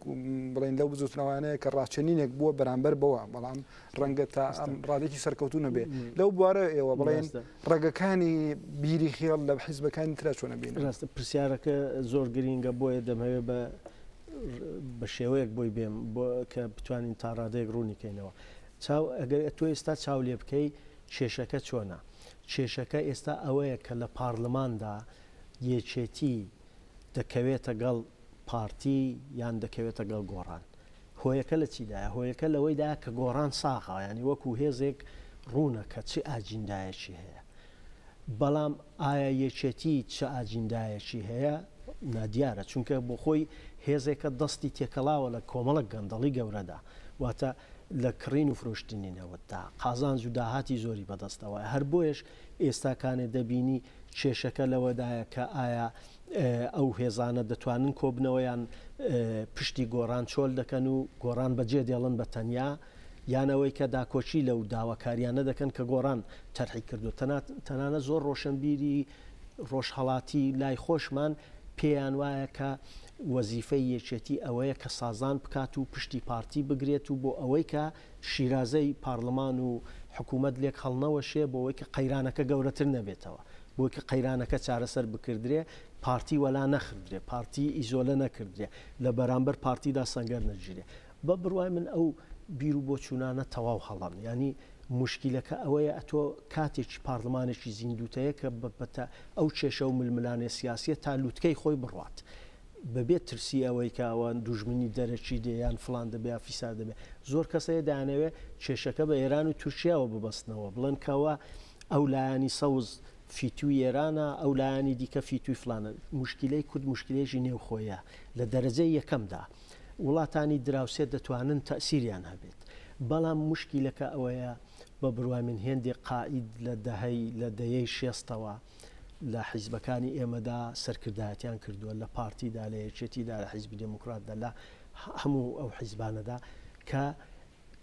بڵین لەو بزوتنەوەیە کە ڕاچەنینێک بووە بەرامبەر بەوە بەڵام ڕەنگە تا ڕادێکی سەرکەوتو نەبێ لەو بوارە ئێوە بڵێن ڕێگەکانی بیری خێڵ لە حیزبەکانی ترا چۆنە بین ڕاستە پرسیارەکە زۆر گرینگە بۆیە دەمەوێت بە شێوەیەک بۆی بێم بۆ کە بتوانین تا ڕادەیەک ڕوونیکەینەوە ئەگەر تۆ ئێستا چاو لێ بکەی کێشەکە چۆنە کێشەکە ئێستا ئەوەیە کە لە پارلەماندا یەکێتی دەکەوێتە گەڵ پارتی یان دەکەوێتە گەڵ گۆڕان هۆیەکە لە چیدایە هۆیەکە لەوەیدا کە گۆڕان ساغا ینی وەکو هێزێک ڕوونە کە چی ئاجیندایەکی هەیە بەڵام ئایا یەکێتی چه ئاجیندایەکی هەیە نادیارە چونکە بۆ خۆی هێزێکە دەستی تێکەڵاوە لە کۆمەڵک گەندەڵی گەورەدا واتە لە کڕین و فرۆشتنینەوەدا قازانج و داهاتی زۆری بەدەستەوە هەر بۆیش ئێستاکانێ دەبینی کێشەکە لەوەدایە کە ئایا ئەو هێزانە دەتوانن کۆبنەوەیان پشتی گۆڕان چۆل دەکەن و گۆڕان بەجێ دێڵن بە تەنیا یانەوەی کە داکۆچی لەو داواکاریانە دەکەن کە گۆڕان تەرحی کردو تەنانە زۆر ڕۆشنبیری ڕۆژهەڵاتی لای خۆشمان پێیان وایە کە وەزیفەی یەکێتی ئەوەیە کە سازان بکات و پشتی پارتی بگرێت و بۆ ئەوەی کە شیرازەی پارلەمان و حکوومەت لێک هەڵنەوەشێ بۆ ئەوەی کە قەیرانەکە گەورەتر نەبێتەوە بۆی کە قەیرانەکە چارەسەر بکردرێ پارتی وەلا نەخردرێ پارتی ئیزۆلە نەکردرێ لە بەرامبەر پارتیدا سەنگەر نەگیرێ بە بڕوای من ئەو بیر و بۆچوونانە تەواو هەڵام ینی مشکلەکە ئەوەیە ئەتۆ کاتێکی پارلمانێکی زیندوتەیە کە بەتە ئەو کێشە و ململانێ سیاسیە تا لووتکەی خۆی بڕوات بەبێت ترسی ئەوەی کە ئەوان دوژمنی دەرەکی دەیان فلان دەبێ فیسا دەبێت زۆر کەسەیە دایانەوێت کێشەکە بە ئێران و تورکیاوە ببەستنەوە بڵێن کەوە ئەو لایانی سەوز فیتوی ئێرانە ئەو لایانی دیکە فیتوی فلانە مشکلەی کورد مشکلێژی نێوخۆیە لە دەرەجەی یەکەمدا وڵاتانی دراوسێت دەتوانن تەسیریان هەبێت بەڵام مشکلەکە ئەوەیە بە بڕوای من هێندێک قائید لە دەیەی شێستەوە لە حیزبەکانی ئێمەدا سەرکردایەتیان کردووە لە پارتیدا لە یەکێتیدا لە حیزبی دموکراتدا لە هەموو ئەو حیزبانەدا کە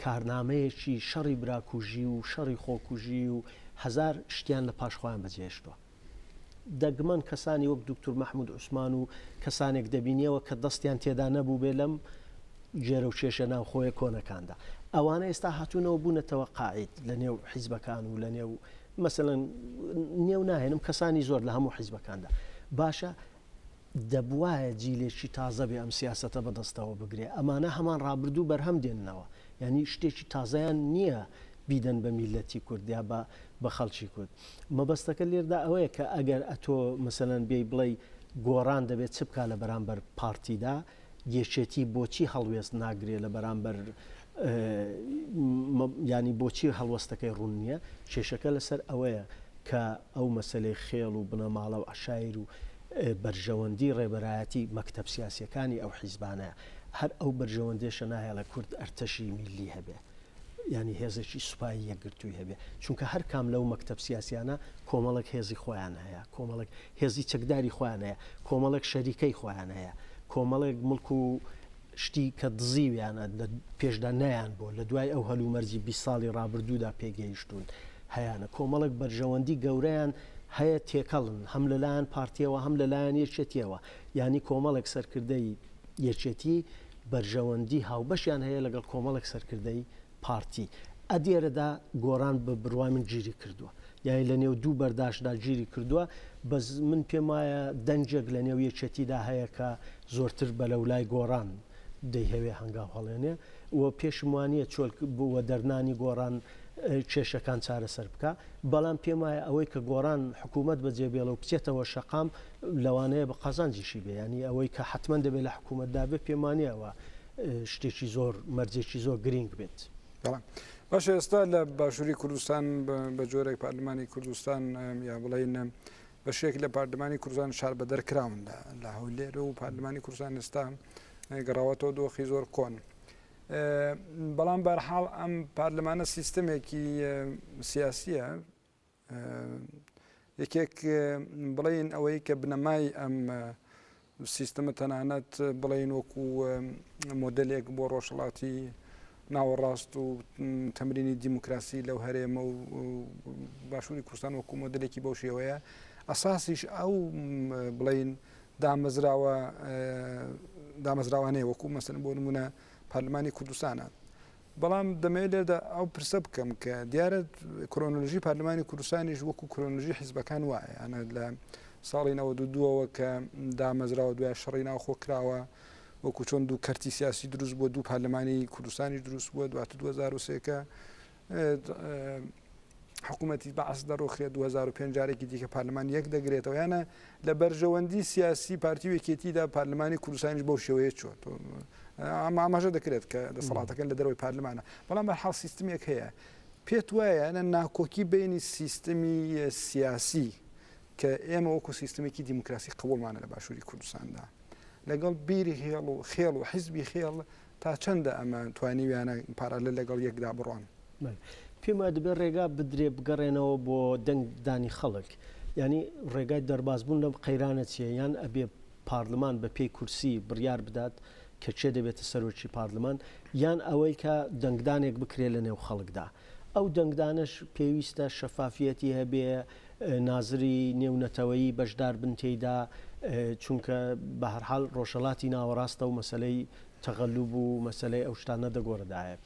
کارنامەیەکی شەڕی براکوژی و شەڕی خۆکوژی و هزار شتیان لە پاشخۆیان بەجێشتووە دەگمەن کەسانی وەک دکتور مەحمود عوسمان و کەسانێک دەبینیەوە کە دەستیان تێدا نەبوو بێ لەم جێرە و کێشە ناوخۆیە کۆنەکاندا ئەوانە ئێستا هاتوونەوە بوونەتەوە قاعید لە نێو حیزبەکان و لە نێو مەسەڵەن نێو ناهێنم کەسانی زۆر لە هەموو حیزبەکاندا باشە دەبوایە جیلێکی تازە بێ ئەم سیاسەتە بەدەستەوە بگرێ ئەمانە هەمان ڕابردوو بەرهەم دێننەوە یعنی شتێکی تازەیان نییە بیدەن بە میلەتی کوردیا بە خەڵکی کورد مەبەستەکە لێردا ئەوەیە کە ئەگەر ئەتۆ مەسەلەن بێی بڵێ گۆڕان دەبێت چ بکە لە بەرامبەر پارتیدا یەکێتی بۆچی هەڵوێست ناگرێت لە بەرامبەر ینی بۆچی هەڵوەستەکەی ڕوون نییە کێشەکە لەسەر ئەوەیە کە ئەو مەسلەی خێڵ و بنەماڵە و عشایر و بەرژەوەندی ڕێبەرایەتی مەکتەب سیاسیەکانی ئەو حیزبانەیە هەر ئەو بەرژەوەندێشە نایە لە کورد ئەرتەشی میلی هەبێ ینی هێزێکی سوپایی یەکگرتووی هەبێ چونکە هەر کام لەو مەکتەب سیاسیانە کۆمەڵک هێزی خۆیان هەیە کۆمەڵک هێزی چەکداری خۆیان هەیە کۆمەڵک شەریکەی خۆیان هەیە کۆمەڵێک مڵک و شتی کە دزیویانە لە پێشدا نەیان بۆ لە دوای ئەو هەلومەرجی 20 ساڵی ڕابردوودا پێگەیشتون هەیەە کۆمەڵک بەرژەوەندی گەورەیان هەیە تێکەڵن هەم لەلایەن پارتیەوە هەم لەلایەن یەکێتیەوە ینی کۆمەڵێک سەرکردەی یەکێتی بەرژەوەندی هاوبەشیان هەیە لەگەڵ کۆمەڵێک سەرکردەی پارتی ئەدێرەدا گۆڕان بە بڕوای من گیری کردووە یانی لە نێو دوو بەرداشدا گیری کردووە بەس من پێم وایە دەنجێک لە نێو یەکێتیدا هەیە کە زۆرتر بە لەولای گۆڕان دەیهەوێ هەنگاو هەڵێنێ و پێشم وانە چۆل بووە دەرنانی گۆڕان کێشەکان چارەسەر بکە بەڵام پێم وایە ئەوەی کە گۆڕان حکوومەت بەجێبێڵە و بچێتەوە شەقام لەوانەیە بە قازانجیشی بێ ینی ئەوەی کە حتمما دەبێت لە حکوومەتدا بێ پێمانیەوە شتێکی زۆر مەرجێکی زۆر گرنگ بێت باش ئێستا لە باشووری کوردستان بە جۆرێک پارلمانی کوردستان یا بڵین بە شێک لە پارلمانی کوردستان شار بە دەرکراون لە هەولێر و پارلمانی کوردستان ئێستا گەڕاوەتەوە دۆخی زۆر کۆن بەڵام بەرحاڵ ئەم پارلمانە سیستەمێکی سیاسیە یەکێک بڵین ئەوەی کە بنەمای ئەم سیستەمە تەنانەت بڵین وەکو مۆدلێک بۆ ڕۆژهەڵاتی ناوەڕاست و تەمرینی دیموکراسی لەو هەرێمە و باشووری کوردستان وەکو مۆدلێکی بەو شێوەیە ئەساسیش ئەو بڵین دامەزراوانەیە وەکو مەسەڵەن بۆ نمونە پارلمانی کوردستانە بەڵام دەمەوێت لێردا ئەو پرسە بکەم کە دیارە کرۆنۆلۆژی پارلمانی کوردستانیش وەکو کرۆنۆلۆژی حیزبەکان وایە ئەنە لە ساڵی 92ەوە کە دامەزراوە دوای شەڕی ناوخۆ کراوە وەکو چۆن دوو کەرتی سیاسی دروست بووە دوو پارلمانی کوردستانی دروست بووە دواتر 2003 کە حکوومەتی بەعس دەڕۆخێت 2005 جارێکی دیکە پارلمان یەک دەگرێتەوە یانە لە بەرژەوەندی سیاسی پارتی وەکێتیدا پارلمانی کوردستانیش بەو شێوەیە چۆت ئاماژە دەکرێت کە دەسەڵاتەکان لە دەرەوەی پارلمانە بەڵام بەرحاڵ سیستمێک هەیە پێت وایە ناکۆکی بینی سیستمی سیاسی کە ئێمە وەکو سیستمێکی دیموکراسی قبولمانە لە باشووری کوردستاندا لەگەڵ بیری هێڵ و خێڵ و حیزبی خێڵ تا چەندە ئەمە توانیویانە پارالل لەگەڵ یەکدا بڕۆن پێم وایە دەبێت ڕێگا بدرێ بگەڕێنەوە بۆ دەنگدانی خەڵک ینی ڕێگای دەربازبوون لە قەیرانە چیە یان ئەبێ پارلمان بە پێی کورسی بڕیار بدات کە چێ دەبێتە سەرۆکی پارلمان یان ئەوەی کە دەنگدانێک بکرێت لە نێو خەڵکدا ئەو دەنگدانش پێویستە شەفافیەتی هەبێ نازری نێونەتەوەیی بەشدار بن تێیدا چونکە بە هەرحاڵ ڕۆژهەڵاتی ناوەڕاستە و مەسلەی تەغەلوب و مەسلەی ئەو شتانە دەگۆڕدایە.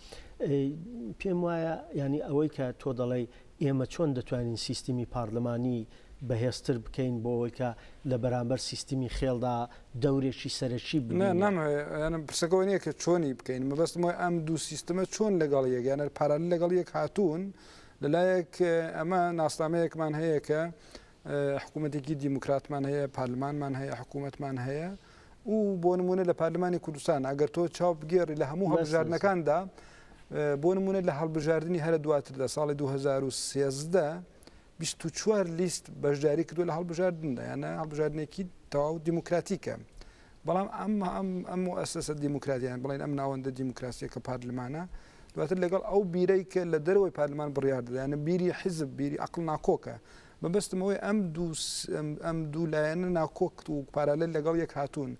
پێم وایە ینی ئەوەی کە تۆ دەڵێ ئێمە چۆن دەتوانین سیستمی پارلمانی بەهێزتر بکەین بۆ ئەوەی کە لە بەرامبەر سیستمی خێڵدا دەورێکی سەرەکی نامەوێت پرسەکەەوە نییە کە چۆنی بکەین مەبەستمەوەی ئەم دوو سیستمە چۆن لەگەڵ یەکیانە پارال لەگەڵ یەک هاتوون لەلایەک ئەمە ناسنامەیەکمان هەیە کە حکوومەتێکی دیموکراتمان هەیە پارلمانمان هەیە حکوومەتمان هەیە و بۆ نمونە لە پارلمانی کوردستان ئەگەر تۆ چاو بگێڕی لە هەموو هەڵبژاردنەکاندا بۆ نمونە لە هەڵبژاردننی هەرە دواتر لە ساڵی 2013 24 لیست بەشداری کردو لە هەڵبژاردندا یانە هەڵبژاردنێکی تەواو دیموکراتیکە بەڵام ئەم مؤسسە دیموکراتیان بڵین ئەم ناوەندە دیموکراسی کە پارلمانە دواتر لەگەڵ ئەو بیرەی کە لە دەرەوەی پارلمان بڕیار دەدا یانە بیری حیزب بیری عەقڵ ناکۆکە مەبەستمەوەی ئەم دوو لایەنە ناکۆکت و پارالل لەگەڵ یەک هاتوون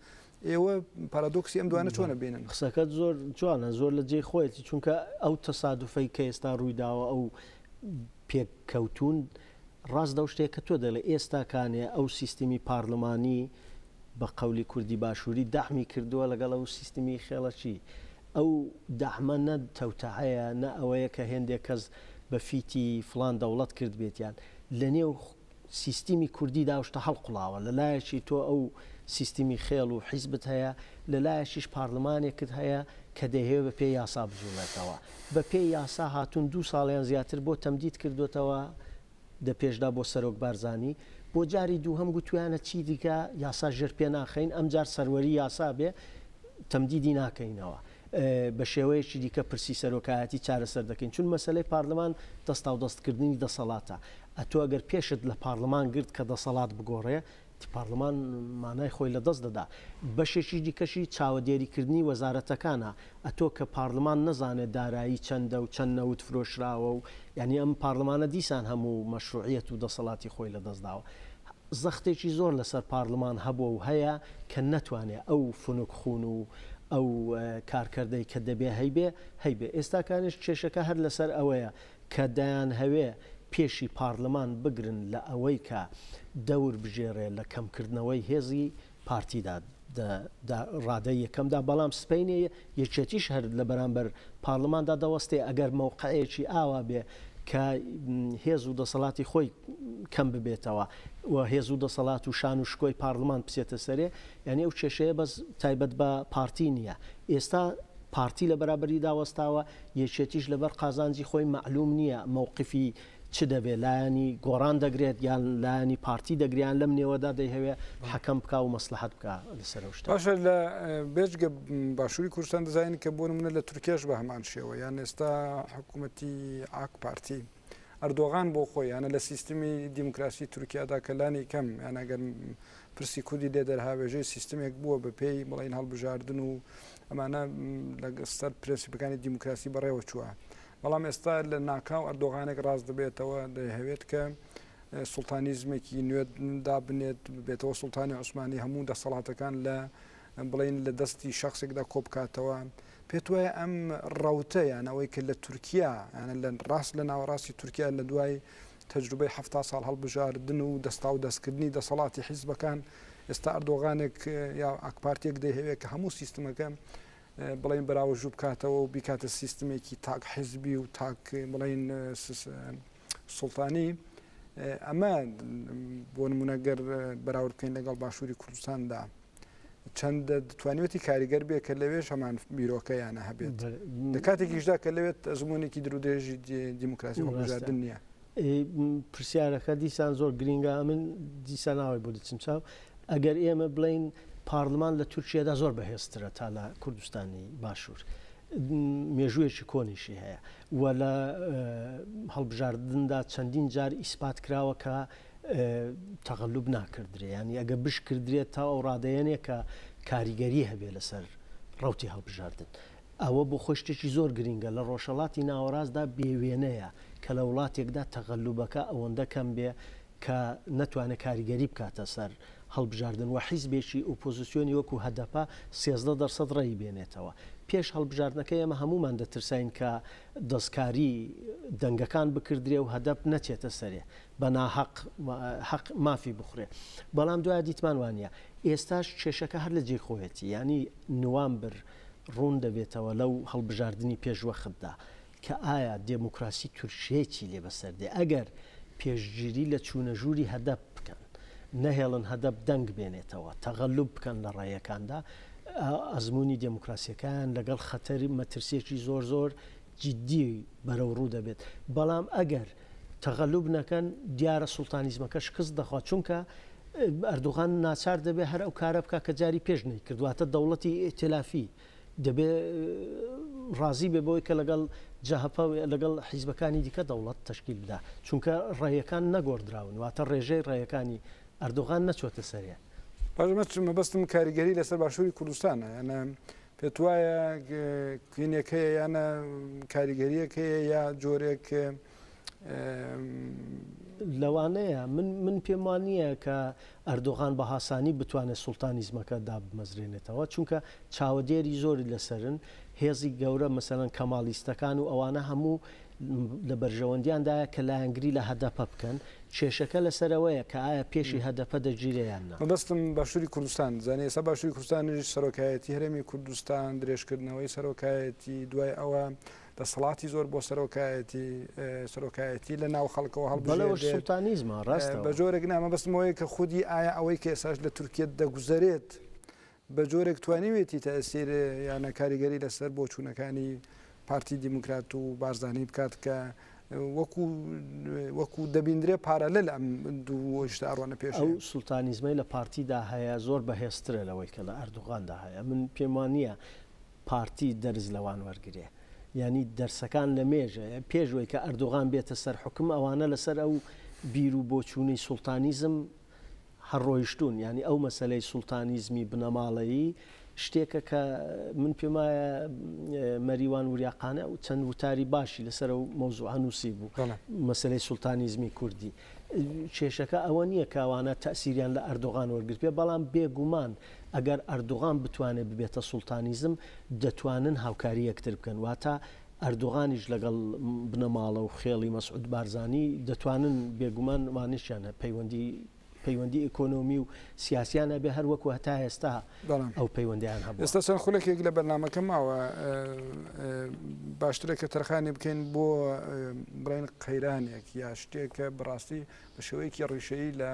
ئێوە پارادۆکسی ئەم دوانە چۆنە بینن قسەکەت زۆر جوانە زۆر لە جێی خۆیەتی چونکە ئەو تەسادوفەی کە ئێستا ڕوویداوە ئەو پێککەوتون ڕاست دەو شتێک کە تۆ دەڵێ ئێستاکانێ ئەو سیستمی پارلمانی بە قەولی کوردی باشووری داحمی کردووە لەگەڵ ئەو سیستمی خێڵەکی ئەو داحمە نە تەوتەعەیە نە ئەوەیە کە هێندێک کەس بە فیتی فلان دەوڵەت کرد بێتیان لە نێو سیستمی کوردی داوشتە هەڵقڵاوە لەلایەکی تۆ ئەو سیستمی خێڵ و حیزبت هەیە لەلایەکیش پارلمانێکت هەیە کە دەهێوە بە پێی یاسا بژوڵێتەوە بە پێی یاسا هاتوون 2 ساڵیان زیاتر بۆ تەمدید کردوێتەوە دە پێشدا بۆ سەرۆک بارزانی بۆ جاری دوو هەم گوتویانە چی دیکە یاسا ژێر پێ ناخەین ئەم جار سەروەری یاسا بێ تەمدیدی ناکەینەوە بە شێوەیەکی دیکە پرسی سەرۆکایەتی چارەسەر دەکەین چون مەسلەی پارلمان دەستا و دەستکردنی دەسەڵاتە ئەتۆ ئەگەر پێشت لە پارلمان گرت کە دەسەڵات بگۆڕێ پارلمان مانای خۆی لە دەست دەدا بەشێکی دیکەشی چاوەدێریکردنی وەزارەتەکانە ئەتۆ کە پارلمان نەزانێت دارایی چەندە و چەند نەوت فرۆشراوە و یعنی ئەم پارلمانە دیسان هەموو مەشروعیەت و دەسەڵاتی خۆی لە دەستداوە زەختێکی زۆر لەسەر پارلمان هەبووە و هەیە کە نەتوانێت ئەو فنوکخون و ئەو کارکردەی کە دەبێ هەیبێ ئێستاکانش کێشەکە هەر لەسەر ئەوەیە کە دایان هەوێ پێشی پارلمان بگرن لە ئەوەی کە دەور بژێڕێ لە کەمکردنەوەی هێزی پارتیدا ڕادە یەکەمدا بەڵام سپینێ یەکێتیش هەر لە بەرامبەر پارلماندا دەوەستێ ئەگەر مەوقعەیەکی ئاوا بێ کە هێز و دەسەڵاتی خۆی کەم ببێتەوە و هێز و دەسەڵات و شان و شکۆی پارلمان بچێتە سەرێ یعنی ئەو کێشەیە بەس تایبەت بە پارتی نییە ئێستا پارتی لە بەرابەری داوەستاوە یەکێتیش لەبەر قازانجی خۆی معلوم نییە مووقفی چ دەبێت لایەنی گۆڕان دەگرێت یان لایەنی پارتی دەگریان لەم نێوەدا دەیهەوێت حەکەم بکە و مەسلحەت بکە لەسەر شت باشە لە بێجگە باشووری کوردستان دەزانین کە بۆ نمونە لە تورکێش بە هەمان شێوە یان ئێستا حکوومەتی ئاک پارتی ئەردۆغان بۆ خۆی یانە لە سیستمی دیموکراسی تورکیادا کەلانی کەم یانەگەر پرسی کوردی لێ دەرهاوێژەی سیستمێک بووە بە پێی بڵین هەڵبژاردن و ئەمانە لەسەر پرسیپەکانی دیموکراسی بەڕێوە چووە بەڵام ئێستا لە ناکاو ئەردۆغانێک ڕاست دەبێتەوە دەهەوێت کە سوڵتانیزمێکی نوێت دابنێت بێتەوە سوڵتانی عوسمانی هەموو دەسەڵاتەکان لە بڵین لە دەستی شخصێکدا کۆبکاتەوە پێت وایە ئەم ڕەوتە یان ئەوەی کە لە تورکیا یانە لە ڕاست لە ناوەڕاستی تورکیا لە دوای تەجروبەی 70 ساڵ هەڵبژاردن و دەستا و دەستکردنی دەسەڵاتی حیزبەکان ئێستا ئەردۆغانێک یا ئاکپارتێک دەیهەوێت کە هەموو سیستمەکە بڵین بەراوەژوو بکاتەوە و بیکاتە سیستمێکی تاک حیزبی و تاک بڵین سوڵتانی ئەمە بۆ نمونەگەر بەراورد بکەین لەگەڵ باشووری کوردستاندا چەندە دەتوانێتی کاریگەر بێ کە لەوێش هەمان بیرۆکەیانە هەبێت لە کاتێکیشدا کە لەوێت ئەزمونێکی درودێژی دیموکراسی هەڵبژاردن نییە پرسیارەکە دیسان زۆر گرینگە من دیسان ناوای بۆ دەچم چاو ئەگەر ئێمە بڵین پارلمان لە تورکیادا زۆر بەهێزترە تا لە کوردستانی باشوور مێژوویەکی کۆنیشی هەیە و لە هەڵبژاردندا چەندین جار ئیسپات کراوە کە تەغەلوب ناکردرێ ینی ئەگە بشکردرێت تا ئەو ڕادەیەنێ کە کاریگەری هەبێ لەسەر ڕوتی هەڵبژاردن ئەوە بۆ خۆشتێکی زۆر گرینگە لە ڕۆژهەڵاتی ناوەڕاستدا بێوێنەیە کە لە وڵاتێکدا تەغەلوبەکە ئەوەندە کەم بێ کە نەتوانێت کاریگەری بکاتە سەر هەڵبژاردن و حیزبێکی ئۆپۆزیسیۆنی وەکو هەدەپا 13% ڕێی بێنێتەوە پێش هەڵبژاردنەکە ئێمە هەمومان دەترسین کە دەستکاری دەنگەکان بکردرێ و هەدەف نەچێتە سەرێ بە ناحەق مافی بخورێ بەڵام دوای دیتمان وانە ئێستاش کێشەکە هەر لە جێ خۆیەتی ینی نوامبر ڕوون دەبێتەوە لەو هەڵبژاردننی پێشوەختدا کە ئایا دموکراسی تورکیەکی لێ بەسەردێ ئەگەر پێشگیری لە چوونەژووری هەدەف بکەن نەهێڵن هەدەف دەنگ بێنێتەوە تەغەلوب بکەن لە ڕێیەکاندا ئەزمموی دموکراسیەکان لەگەڵ خەتەری مەترسێکی زۆر جددی بەرەو ڕوو دەبێت بەڵام ئەگەر تەغەلوب نەکەن دیارە سوڵتانیزمەکە شکست دەخوات چونکە ئەردوغان ناچار دەبێت هەر ئەو کارە بکە کە جاری پێش نەی کردواتە دەوڵەتی ئێتلافی دەبێ ڕازی بێ بەوەی کە لەگەڵ جەهەپە لەگەڵ حیزبەکانی دیکە دەوڵەت تەشکیل بدا چونکە ڕێیەکان نەگۆڕدراون واتە ڕێژەی ڕێیەکانی ئەردوغان نەچۆتە سەریە مەبەستم کاریگەری لەسەر باشووری کوردستانە یانە پێت وایە کوێنێکەیە یانە کاریگەریەکەیە یا جۆرێک لەوانەیە من پێم وانە کە ئەردوغان بە هاسانی بتوانێت سوڵتانیزمەکە دابمەزرێنێتەوە چونکە چاوەدێری زۆری لەسەرن هێزی گەورە مەسەرەن کەمالیستەکان و ئەوانە هەموو لە بەرژەوەندیاندایە کە لایەنگری لە هەدەپە بکەن کێشەکە لەسەرەوەیە کە ئایا پێشی هەدەپە دەگیرەیاننا مەبەستم باشووری کوردستان زانێ ئێستا باشووری کوردستانیش سەرۆکایەتی هەرێمی کوردستان درێژکردنەوەی سەرۆکایەتی دوای ئەوە دەسەڵاتی زۆر بۆ سەرۆکایەتی لە ناو خەڵکەوە هەڵبەڵەوە سوڵتانیزمە ڕاستە بە جۆرێک نامە بەستمەوەی کە خودی ئایا ئەوەی کە ئێساش لە تورکێت دەگوزارێت بە جۆرێک توانیوێتی تەسیر یانە کاریگەری لەسەر بۆ چوونەکانی پارتی دیموکرات و بارزانانی بکات کە وەکو دەبیندرێ پارەلە لە ئەم دوو شتە ئەڕوانە پێش ئەو سوڵتانیزمەی لە پارتیدا هەیە زۆر بەهێزترە لەوەی کە لە ئەردوغاندا هەیە من پێم وانە پارتی دەرز لەوان وەرگێ ینی دەرسەکان لە مێژە پێشوەی کە ئەردوغان بێتە سەر حکم ئەوانە لەسەر ئەو بیر و بۆچوونی سوڵتانیزم هەڕۆیشتون ینی ئەو مەسلەی سوڵتانیزمی بنەماڵەیی شتێکە کە من پێم وایە مەریوان وریاقانە و چەند وتاری باشی لەسەر و مەوزوعە نووسی بوو مەسلەی سوڵتانیزمی کوردی کێشەکە ئەوە نییە کاوانە تەسیریان لە ئەردوغان وەرگرت پێ بەڵام بێگومان ئەگەر ئەردوغان بتوانێت ببێتە سوڵتانیزم دەتوانن هاوکاری یەکتر بکەن واتە ئەردوغانیش لەگەڵ بنەماڵە و خێڵی مەسعود بارزانی دەتوانن بێگومان وانشیانە پەیوەندی ئیکۆنۆمی و سیاسیانە بێ هەر وەکو هەتا ئێستا ئەو پەیوەندیان هەبوو ئێستا چەند خولێکێک لە بەرنامەکە ماوە باشترە کە تەرخانی بکەین بۆ بڕین قەیرانێک یا شتێکە بەڕاستی بە شێوەیەکی ڕیشەیی لە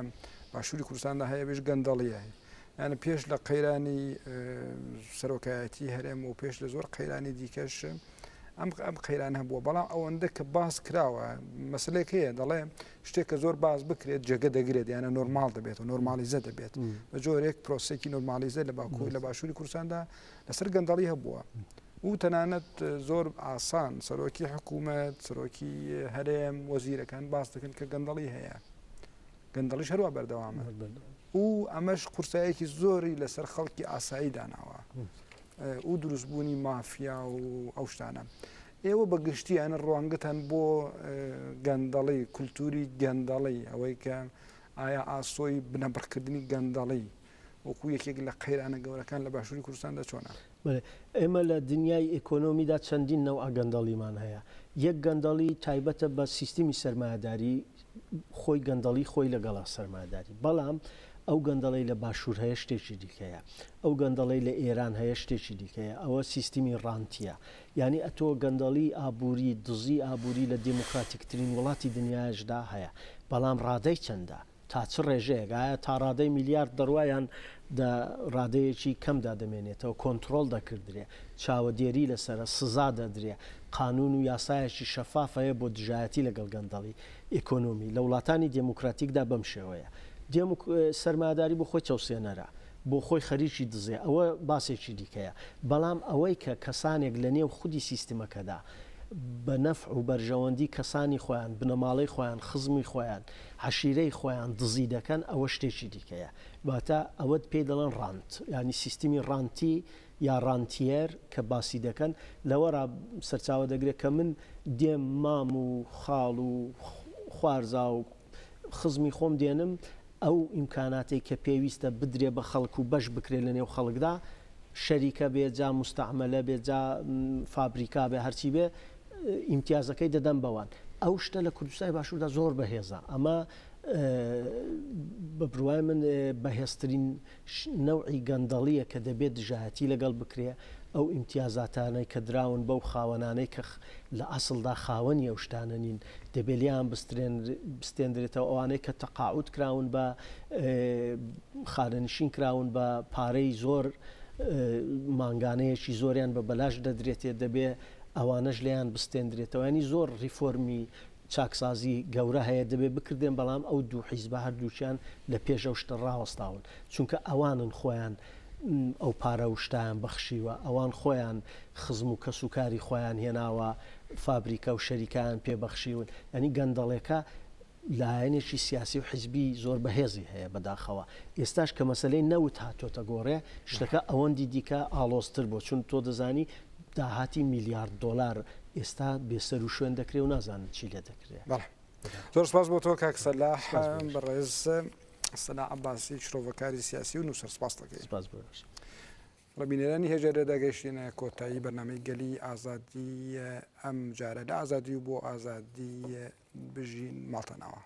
باشووری کوردستاندا هەیە بێش گەندەڵیە یانە پێش لە قەیرانی سەرۆکایەتی هەرێم و پێش لە زۆر قەیرانی دیکەش ئەم قەیران هەبووە بەڵام ئەوەندە کە باس کراوە مەسلێک هەیە دەڵێ شتێک کە زۆر باز بکرێت جێگە دەگرێت یانە نۆرمال دەبێت و نۆرمالیزە دەبێت بە جۆرێک پرۆسێکی نۆرمالیزە لە باکوور لە باشووری کوردستاندا لەسەر گەندەڵی هەبووە و تەنانەت زۆر ئاسان سەرۆکی حکوومەت سەرۆکی هەرێم وەزیرەکان باس دەکەن کە گەندەڵی هەیە گەندەڵیش هەروە بەردەوامە و ئەمەش قورسایەکی زۆری لەسەر خەڵکی ئاسایی داناوە و دروستبوونی مافیا و ئەو شتانە ئێوە بە گشتیانە ڕوانگتان بۆ گەندەڵی کولتوری گەندەڵی ئەوەی کە ئایا ئاسۆی بنەبڕکردنی گەندەڵی وەکو یەکێک لە قەیرانە گەورەکان لە باشووری کوردستاندا چۆنە ئێمە لە دنیای ئیکۆنۆمیدا چەندین نەوع گەندەڵیمان هەیە یەک گەندەڵی تایبەتە بە سیستمی سەرمایه‌داری خۆی گەندەڵی خۆی لەگەڵا سەرمایه‌داری بەڵام ئەو گەندەڵی لە باشوور هەیە شتێکی دیکەیە ئەو گەندەڵی لە ئێران هەیە شتێکی دیکەیە ئەوە سیستمی ڕانتیە ینی ئەتۆ گەندەڵی ئابووری دزی ئابووری لە دموکراتیکترین وڵاتی دنیاشدا هەیە بەڵام ڕادەی چەندە تا چ ڕێژەیەگایە تا ڕادەی میلیارد دەڕوایان ڕادەیەکی کەمدا دەمێنێتەوە کۆنتترۆل دەکردرێ چاوەدێری لەسرە سزا دەدرێ قانون و یاسایەکی شەفافەیە بۆ دژایەتی لەگەڵ گەندەڵی ئیکۆنۆمی لە وڵاتانی دموکراتیکدا بەم شێوەیە سەرمایه‌داری بۆ خۆی چاوسێنەرە بۆ خۆی خەریکی دزێ ئەوە باسێکی دیکەیە بەڵام ئەوەی کە کەسانێک لە نێو خودی سیستمەکەدا بە نەفع و بەرژەوەندی کەسانی خۆیان بنەماڵی خۆیان خزمی خۆیان حەشیرەی خۆیان دزی دەکەن ئەوە شتێکی دیکەیە واتە ئەوەت پێی دەڵێن ڕانت ینی سیستمی ڕانتی یا ڕانتیەر کە باسی دەکەن لەوەرا سەرچاوە دەگرێت کە من دێم مام و خاڵ و خوارزا و خزمی خۆم دێنم ئەو ئیمکاناتی کە پێویستە بدرێ بە خەڵک و بەش بکرێت لە نێو خەڵکدا شەریکە بێ جا مستعملە بێ جا فابریکا بێ هەرچی بێ ئیمتیازەکەی دەدەن بەوان ئەو شتە لە کوردستانی باشووردا زۆر بەهێزە ئەمە بە بڕوای من بەهێزترین نەوعی گەندەڵیە کە دەبێت دژایەتی لەگەڵ بکرێ ئەو ئیمتیازاتانەی کە دراون بەو خاوەنانەی کە لە ئەسڵدا خاوەنی ئەو شتانە نین دەبێلیان بستێنرێتەوە ئەوانەی کە تەقاعود کراون بە خانەنشین کراون بە پارەی زۆر مانگانەیەکی زۆریان بە بەلاش دەدرێتێ دەبێ ئەوانەش لیان بستێنرێتەوە ینی زۆر ریفۆرمی چاکسازی گەورە هەیە دەبێت بکردێن بەڵام ئەو دوو حیزبە هەردووچیان لە پێش ئەو شتە ڕاوەستاون چونکە ئەوانن خۆیان ئەو پارە و شتیان بەخشیوە ئەوان خۆیان خزم و کەسوکاری خۆیان هێناوە فابریکە و شەریکیان پێبەخشیون ینی گەندەڵێکە لایەنێکی سیاسی و حیزبی زۆر بەهێزی هەیە بەداخەوە ئێستاش کە مەسلەی نەوت هاتۆتە گۆڕێ شتەکە ئەوەندی دیکە ئاڵۆزتر بۆ چون تۆ دەزانی داهاتی میلیارد دلار ئێستا بێسەر و شوێن دەکرێ و نازانن چی لێ دەکرێت زۆر سپاس بۆ تۆ کاک سەلاح بەڕێز سەلاح عەباسی شرۆڤەکاری سیاسی و نووسەر سپاس دەکەین ڕەبینەرانی هێژەرە دەگەیشتینە کۆتایی بەرنامەی گەلی ئازادی ئەم جارە لە ئازادی و بۆ ئازادی بژین ماڵتەناوە.